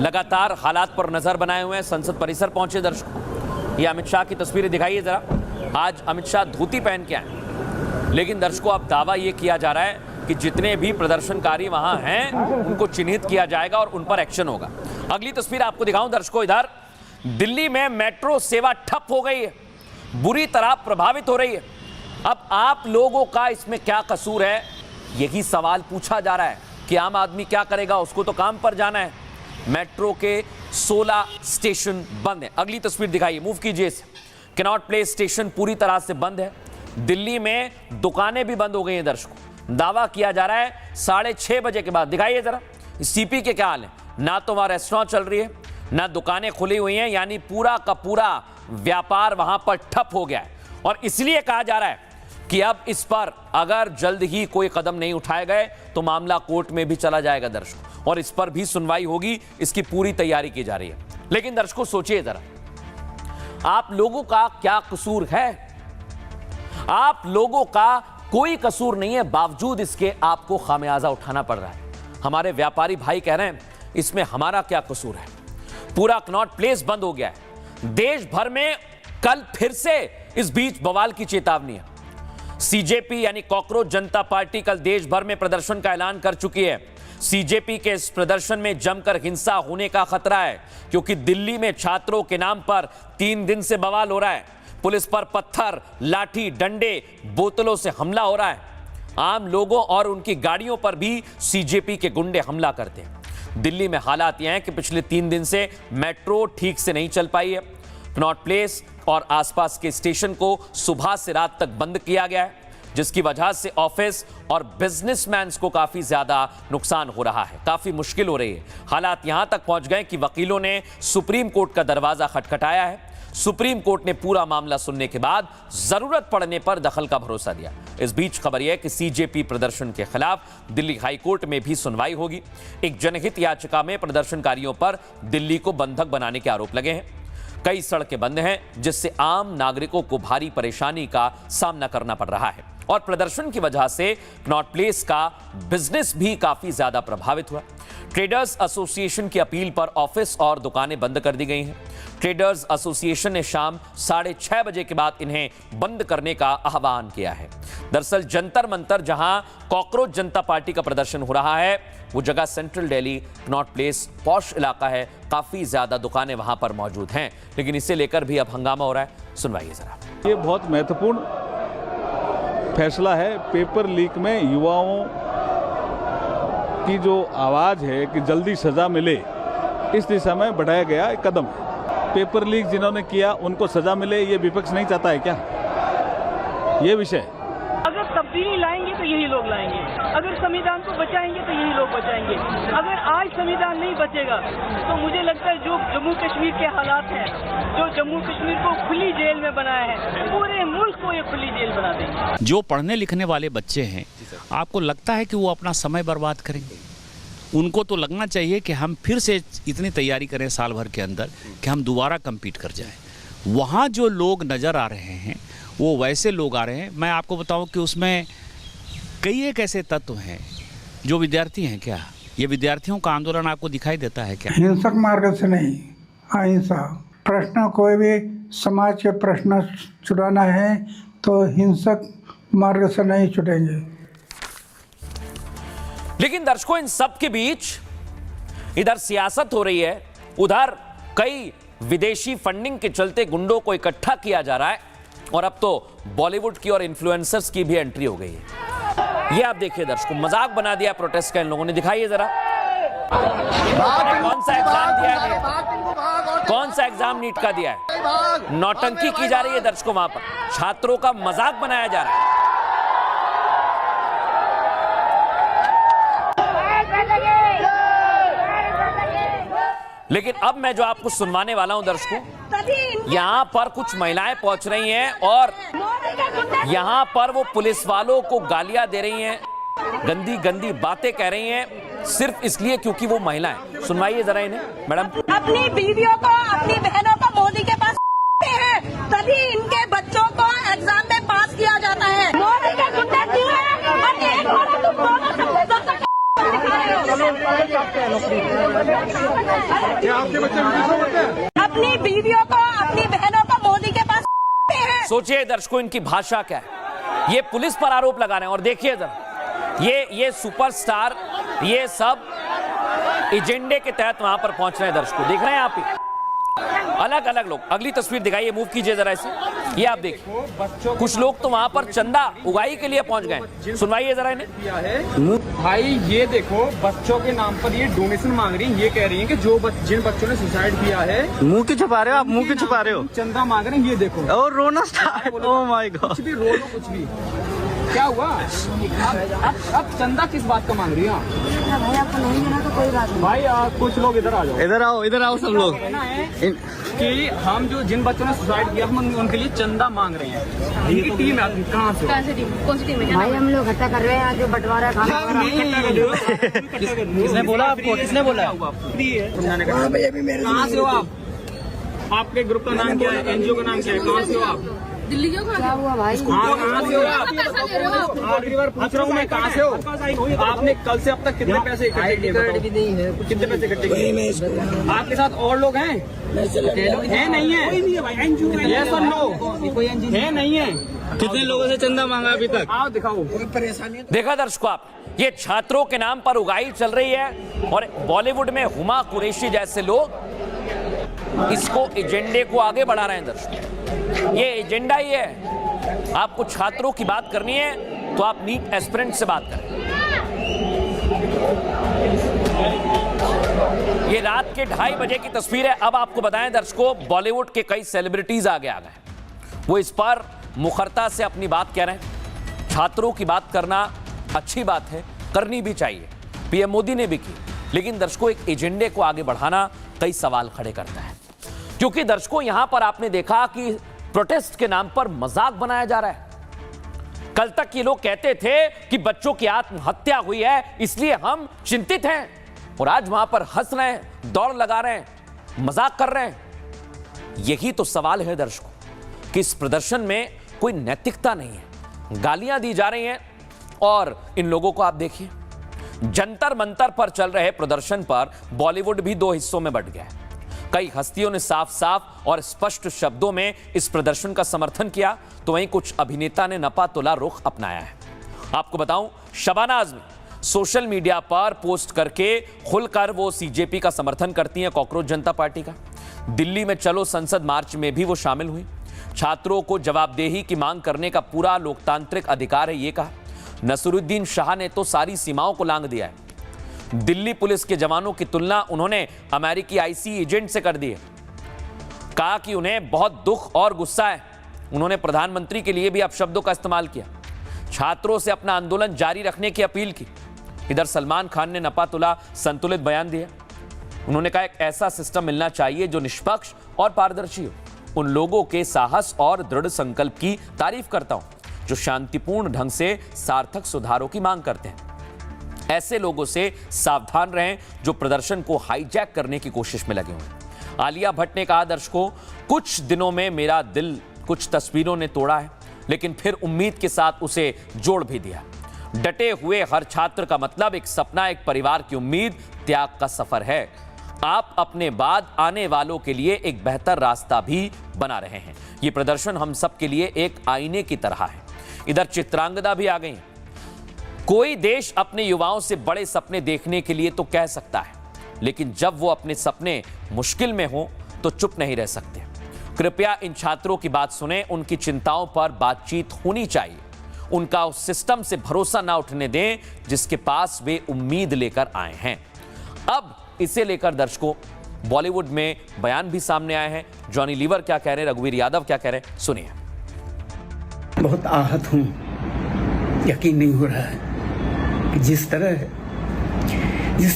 लगातार हालात पर नजर बनाए हुए हैं, संसद परिसर पहुंचे। दर्शकों, ये अमित शाह की तस्वीरें दिखाइए जरा। आज अमित शाह धोती पहन के आए, लेकिन दर्शकों अब दावा यह किया जा रहा है कि जितने भी प्रदर्शनकारी वहां हैं उनको चिन्हित किया जाएगा और उन पर एक्शन होगा। अगली तस्वीर आपको दिखाऊं दर्शकों, इधर दिल्ली में मेट्रो सेवा ठप हो गई है, बुरी तरह प्रभावित हो रही है। अब आप लोगों का इसमें क्या कसूर है, यही सवाल पूछा जा रहा है कि आम आदमी क्या करेगा, उसको तो काम पर जाना है। मेट्रो के 16 स्टेशन बंद हैं। अगली तस्वीर दिखाइए, मूव कीजिए इसे। कैनॉट प्लेस स्टेशन पूरी तरह से बंद है। दिल्ली में दुकानें भी बंद हो गई हैं। दर्शकों, दावा किया जा रहा है 6:30 बजे के बाद। दिखाइए जरा सीपी के क्या हाल है। ना तो वहां रेस्टोरेंट चल रही है, ना दुकानें खुली हुई हैं, यानी पूरा का पूरा व्यापार वहां पर ठप हो गया है। और इसलिए कहा जा रहा है कि अब इस पर अगर जल्द ही कोई कदम नहीं उठाए गए तो मामला कोर्ट में भी चला जाएगा दर्शकों, और इस पर भी सुनवाई होगी। इसकी पूरी तैयारी की जा रही है। लेकिन दर्शकों, सोचिए जरा, आप लोगों का क्या कसूर है? आप लोगों का कोई कसूर नहीं है, बावजूद इसके आपको खामियाजा उठाना पड़ रहा है। हमारे व्यापारी भाई कह रहे हैं इसमें हमारा क्या कसूर है? पूरा कनॉट प्लेस बंद हो गया है। देश भर में कल फिर से इस बीच बवाल की चेतावनी है। सीजेपी यानी कॉकरोच जनता पार्टी कल देश भर में प्रदर्शन का ऐलान कर चुकी है। सीजेपी के इस प्रदर्शन में जमकर हिंसा होने का खतरा है, क्योंकि दिल्ली में छात्रों के नाम पर 3 दिन से बवाल हो रहा है। पुलिस पर पत्थर, लाठी, डंडे, बोतलों से हमला हो रहा है। आम लोगों और उनकी गाड़ियों पर भी सीजेपी के गुंडे हमला करते हैं। दिल्ली में हालात यह हैं कि पिछले 3 दिन से मेट्रो ठीक से नहीं चल पाई है। कनॉट प्लेस और आसपास के स्टेशन को सुबह से रात तक बंद किया गया है। जिसकी वजह से ऑफिस और बिजनेसमैन को काफी ज्यादा नुकसान हो रहा है, काफी मुश्किल हो रही है। हालात यहां तक पहुंच गए कि वकीलों ने सुप्रीम कोर्ट का दरवाजा खटखटाया है। सुप्रीम कोर्ट ने पूरा मामला सुनने के बाद जरूरत पड़ने पर दखल का भरोसा दिया। इस बीच खबर यह है कि सीजेपी प्रदर्शन के खिलाफ दिल्ली हाई कोर्ट में भी सुनवाई होगी। एक जनहित याचिका में प्रदर्शनकारियों पर दिल्ली को बंधक बनाने के आरोप लगे हैं। कई सड़कें बंद हैं, जिससे आम नागरिकों को भारी परेशानी का सामना करना पड़ रहा है और प्रदर्शन की वजह से कनॉट प्लेस का बिजनेस भी काफी ज्यादा प्रभावित हुआ। ट्रेडर्स एसोसिएशन की अपील पर ऑफिस और दुकानें बंद कर दी गई हैं। ट्रेडर्स एसोसिएशन ने शाम 6:30 बजे के बाद इन्हें बंद करने का आह्वान किया है। दरअसल जंतर मंतर जहां कॉकरोच जनता पार्टी का प्रदर्शन हो रहा है, वो जगह central Delhi Connaught place posh इलाका है। काफी ज्यादा दुकानें वहां पर मौजूद हैं, लेकिन इसे लेकर भी अब हंगामा हो रहा है। सुनवाइए जरा। ये बहुत महत्वपूर्ण फैसला है। पेपर लीक में युवाओं की जो आवाज है कि जल्दी सजा मिले, इस दिशा में बढ़ाया गया एक कदम है। पेपर लीक जिन्होंने किया उनको सजा मिले, ये विपक्ष नहीं चाहता है क्या? ये विषय अगर तब्दीली लाएंगे तो यही लोग लाएंगे, अगर संविधान को बचाएंगे तो यही लोग बचाएंगे। अगर आज संविधान नहीं बचेगा तो मुझे लगता है जो जम्मू कश्मीर के हालात हैं, जो जम्मू कश्मीर को खुली जेल में बनाया है, पूरे मुल्क को ये खुली जेल बना देंगे। जो पढ़ने लिखने वाले बच्चे हैं, आपको लगता है कि वो अपना समय बर्बाद करेंगे? उनको तो लगना चाहिए कि हम फिर से इतनी तैयारी करें साल भर के अंदर कि हम दोबारा कम्पीट कर जाएं। वहाँ जो लोग नज़र आ रहे हैं वो वैसे लोग आ रहे हैं। मैं आपको बताऊं कि उसमें कई एक ऐसे तत्व हैं जो विद्यार्थी हैं। क्या ये विद्यार्थियों का आंदोलन आपको दिखाई देता है क्या? हिंसक मार्ग से नहीं, अहिंसा। प्रश्न कोई भी समाज के प्रश्न छुड़ाना है तो हिंसक मार्ग से नहीं छुटेंगे। लेकिन दर्शकों, इन सब के बीच इधर सियासत हो रही है, उधर कई विदेशी फंडिंग के चलते गुंडों को इकट्ठा किया जा रहा है और अब तो बॉलीवुड की और इन्फ्लुएंसर्स की भी एंट्री हो गई है। ये आप देखिए दर्शकों, मजाक बना दिया प्रोटेस्ट का इन लोगों ने। दिखाइए जरा कौन सा एग्जाम दिया है, कौन सा एग्जाम नीट का दिया है। नौटंकी की जा रही है दर्शकों, वहां पर छात्रों का मजाक बनाया जा रहा है। लेकिन अब मैं जो आपको सुनवाने वाला हूं दर्शकों, यहां पर कुछ महिलाएं पहुंच रही हैं और यहां पर वो पुलिस वालों को गालियां दे रही हैं, गंदी गंदी बातें कह रही हैं, सिर्फ इसलिए क्योंकि वो महिलाएं। सुनवाइए जरा इन्हें। मैडम, अपनी बीवियों को, अपनी बहनों को मोदी के पास हैं, तभी इनके बच्चों को एग्जाम में पास किया जाता है। मोदी के गुंडे क्यों हैं? अपनी बीवियों को, अपनी बहनों को मोदी के पास हैं। सोचिए दर्शकों, इनकी भाषा क्या है। ये पुलिस पर आरोप लगा रहे हैं और देखिए जरा, ये सुपरस्टार, ये सब एजेंडे के तहत वहां पर पहुंच रहे हैं। दर्शकों देख रहे हैं आप, ही अलग अलग लोग। अगली तस्वीर दिखाइए, मूव कीजिए जरा इसे। ये आप देखिए, कुछ लोग तो वहां पर चंदा उगाई के लिए पहुंच गए। सुनवाइए जरा इन्हें। भाई ये देखो, बच्चों के नाम पर ये डोनेशन मांग रही है। ये कह रही है कि जिन बच्चों ने सुसाइड किया है। मुंह क्यों छुपा रहे हो आप? मुंह क्यों छुपा रहे हो? चंदा मांग रहे हैं। ये देखो और रोना स्टार्ट। ओह माय गॉड, कुछ भी रो लो, कुछ भी। क्या हुआ? अब चंदा किस बात का मांग रही है? भाई आपको नहीं देना तो कोई बात नहीं। भाई कुछ लोग इधर आ जाओ, इधर आओ सब लोग। कि हम जो जिन बच्चों ने सुसाइड किया, हम उनके लिए चंदा मांग रहे हैं। इनकी टीम है, कहाँ से टीम? कौन सी टीम है? भाई हम लोग इकट्ठा कर रहे हैं, जो बंटवारा खाना। किसने बोला आपको? किसने बोला? कहाँ से हो आप? आपके ग्रुप का नाम क्या है? एनजीओ का नाम क्या है? कहाँ से हो आप? दिल्ली क्या हुआ भाई? कहाँ से हो आप? आखिरी बार पूछ रहा हूँ मैं, कहाँ से हो? आपने कल से अब तक कितने पैसे इकट्ठे किए? कितने पैसे इकट्ठे किए? आपके साथ और लोग हैं? है नहीं है? यस और नो? है नहीं है? कितने लोगों से चंदा मांगा अभी तक? आओ दिखाओ। देखा दर्शकों आप, ये छात्रों के नाम पर उगाई चल रही है और बॉलीवुड में हुमा कुरैशी जैसे लोग इसको एजेंडे को आगे बढ़ा रहे हैं। दर्शकों, ये एजेंडा ही है। आपको छात्रों की बात करनी है तो आप नीट एस्पिरेंट से बात करें। ये रात के 2:30 बजे की तस्वीर है। अब आपको बताएं दर्शकों, बॉलीवुड के कई सेलिब्रिटीज आगे आ गए। वो इस पर मुखरता से अपनी बात कह रहे हैं। छात्रों की बात करना अच्छी बात है, करनी भी चाहिए, पीएम मोदी ने भी की, लेकिन दर्शकों एक एजेंडे को आगे बढ़ाना कई सवाल खड़े करता है। क्योंकि दर्शकों यहां पर आपने देखा कि प्रोटेस्ट के नाम पर मजाक बनाया जा रहा है। कल तक ये लोग कहते थे कि बच्चों की आत्महत्या हुई है इसलिए हम चिंतित हैं, और आज वहां पर हंस रहे हैं, दौड़ लगा रहे हैं, मजाक कर रहे हैं। यही तो सवाल है दर्शकों कि इस प्रदर्शन में कोई नैतिकता नहीं है, गालियां दी जा रही हैं। और इन लोगों को आप देखिए, जंतर मंतर पर चल रहे प्रदर्शन पर बॉलीवुड भी दो हिस्सों में बंट गया है। कई हस्तियों ने साफ साफ और स्पष्ट शब्दों में इस प्रदर्शन का समर्थन किया, तो वहीं कुछ अभिनेता ने नपा तुला रुख अपनाया है। आपको बताऊं, शबाना आजमी सोशल मीडिया पर पोस्ट करके खुलकर वो सीजेपी का समर्थन करती हैं, कॉकरोच जनता पार्टी का। दिल्ली में चलो संसद मार्च में भी वो शामिल हुई। छात्रों को जवाबदेही की मांग करने का पूरा लोकतांत्रिक अधिकार है, ये कहा। नसरुद्दीन शाह ने तो सारी सीमाओं को लांघ दिया है। दिल्ली पुलिस के जवानों की तुलना उन्होंने अमेरिकी आईसी एजेंट से कर दी है। कहा कि उन्हें बहुत दुख और गुस्सा है। उन्होंने प्रधानमंत्री के लिए भी अपशब्दों का इस्तेमाल किया। छात्रों से अपना आंदोलन जारी रखने की अपील की। इधर सलमान खान ने नपातुला संतुलित बयान दिया। उन्होंने कहा एक ऐसा सिस्टम मिलना चाहिए जो निष्पक्ष और पारदर्शी हो। उन लोगों के साहस और दृढ़ संकल्प की तारीफ करता हूं जो शांतिपूर्ण ढंग से सार्थक सुधारों की मांग करते हैं। ऐसे लोगों से सावधान रहें जो प्रदर्शन को हाईजैक करने की कोशिश में लगे हुए हैं। आलिया भट्ट ने कहा, दर्शकों, कुछ दिनों में मेरा दिल कुछ तस्वीरों ने तोड़ा है, लेकिन फिर उम्मीद के साथ उसे जोड़ भी दिया। डटे हुए हर छात्र का मतलब एक सपना, एक परिवार की उम्मीद, त्याग का सफर है। आप अपने बाद आने वालों के लिए एक बेहतर रास्ता भी बना रहे हैं। ये प्रदर्शन हम सब के लिए एक आईने की तरह है। इधर चित्रांगदा भी आ गई। कोई देश अपने युवाओं से बड़े सपने देखने के लिए तो कह सकता है, लेकिन जब वो अपने सपने मुश्किल में हो तो चुप नहीं रह सकते। कृपया इन छात्रों की बात सुने, उनकी चिंताओं पर बातचीत होनी चाहिए। उनका उस सिस्टम से भरोसा ना उठने दें जिसके पास वे उम्मीद लेकर आए हैं। अब इसे लेकर दर्शकों बॉलीवुड में बयान भी सामने आए हैं। जॉनी लीवर क्या कह रहे हैं, रघुवीर यादव क्या कह रहे हैं, सुनिए। बहुत आहत हूं, यकीन नहीं हो रहा है कि जिस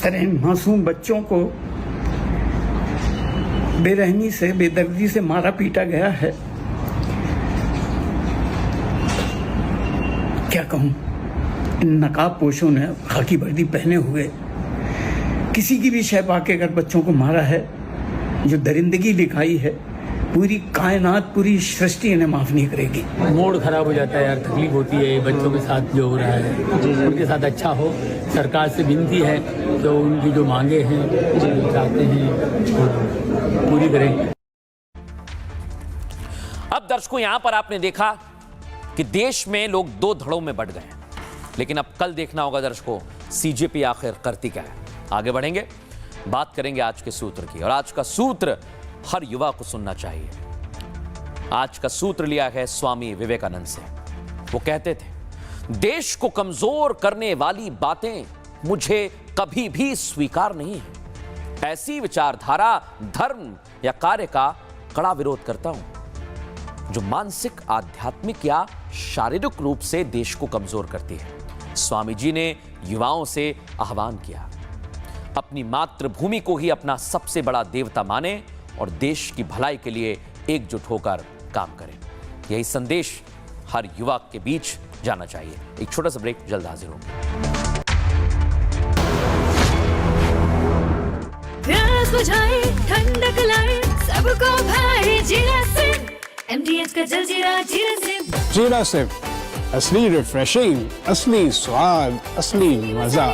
तरह इन मासूम बच्चों को बेरहमी से, बेदर्दी से मारा पीटा गया है। क्या कहूं, इन नकाब पोशों ने खाकी वर्दी पहने हुए किसी की भी शय पाके अगर बच्चों को मारा है, जो दरिंदगी दिखाई है, पूरी कायनात, पूरी सृष्टि इन्हें माफ नहीं करेगी। मूड खराब हो जाता है यार, तकलीफ होती है बच्चों के साथ जो हो रहा है, उनके साथ अच्छा हो। सरकार से विनती है तो उनकी जो मांगे हैं, चाहते हैं पूरी करें। अब दर्शकों यहां पर आपने देखा कि देश में लोग दो धड़ों में बंट गए हैं, लेकिन अब कल देखना होगा दर्शकों सीजेपी आखिर करती क्या है। आगे बढ़ेंगे, बात करेंगे आज के सूत्र की, और आज का सूत्र हर युवा को सुनना चाहिए। आज का सूत्र लिया है स्वामी विवेकानंद से। वो कहते थे, देश को कमजोर करने वाली बातें मुझे कभी भी स्वीकार नहीं है। ऐसी विचारधारा, धर्म या कार्य का कड़ा विरोध करता हूं जो मानसिक, आध्यात्मिक या शारीरिक रूप से देश को कमजोर करती है। स्वामी जी ने युवाओं से आह्वान किया, अपनी मातृभूमि को ही अपना सबसे बड़ा देवता माने और देश की भलाई के लिए एकजुट होकर काम करें। यही संदेश हर युवा के बीच जाना चाहिए। एक छोटा सा ब्रेक, जल्द हाजिर होंगे। ठंडक लाए सबको भाई जीरा सिंह, MDH का जलजीरा जीरा सिंह। जीरा सिंह, असली रिफ्रेशिंग, असली स्वाद, असली मजा।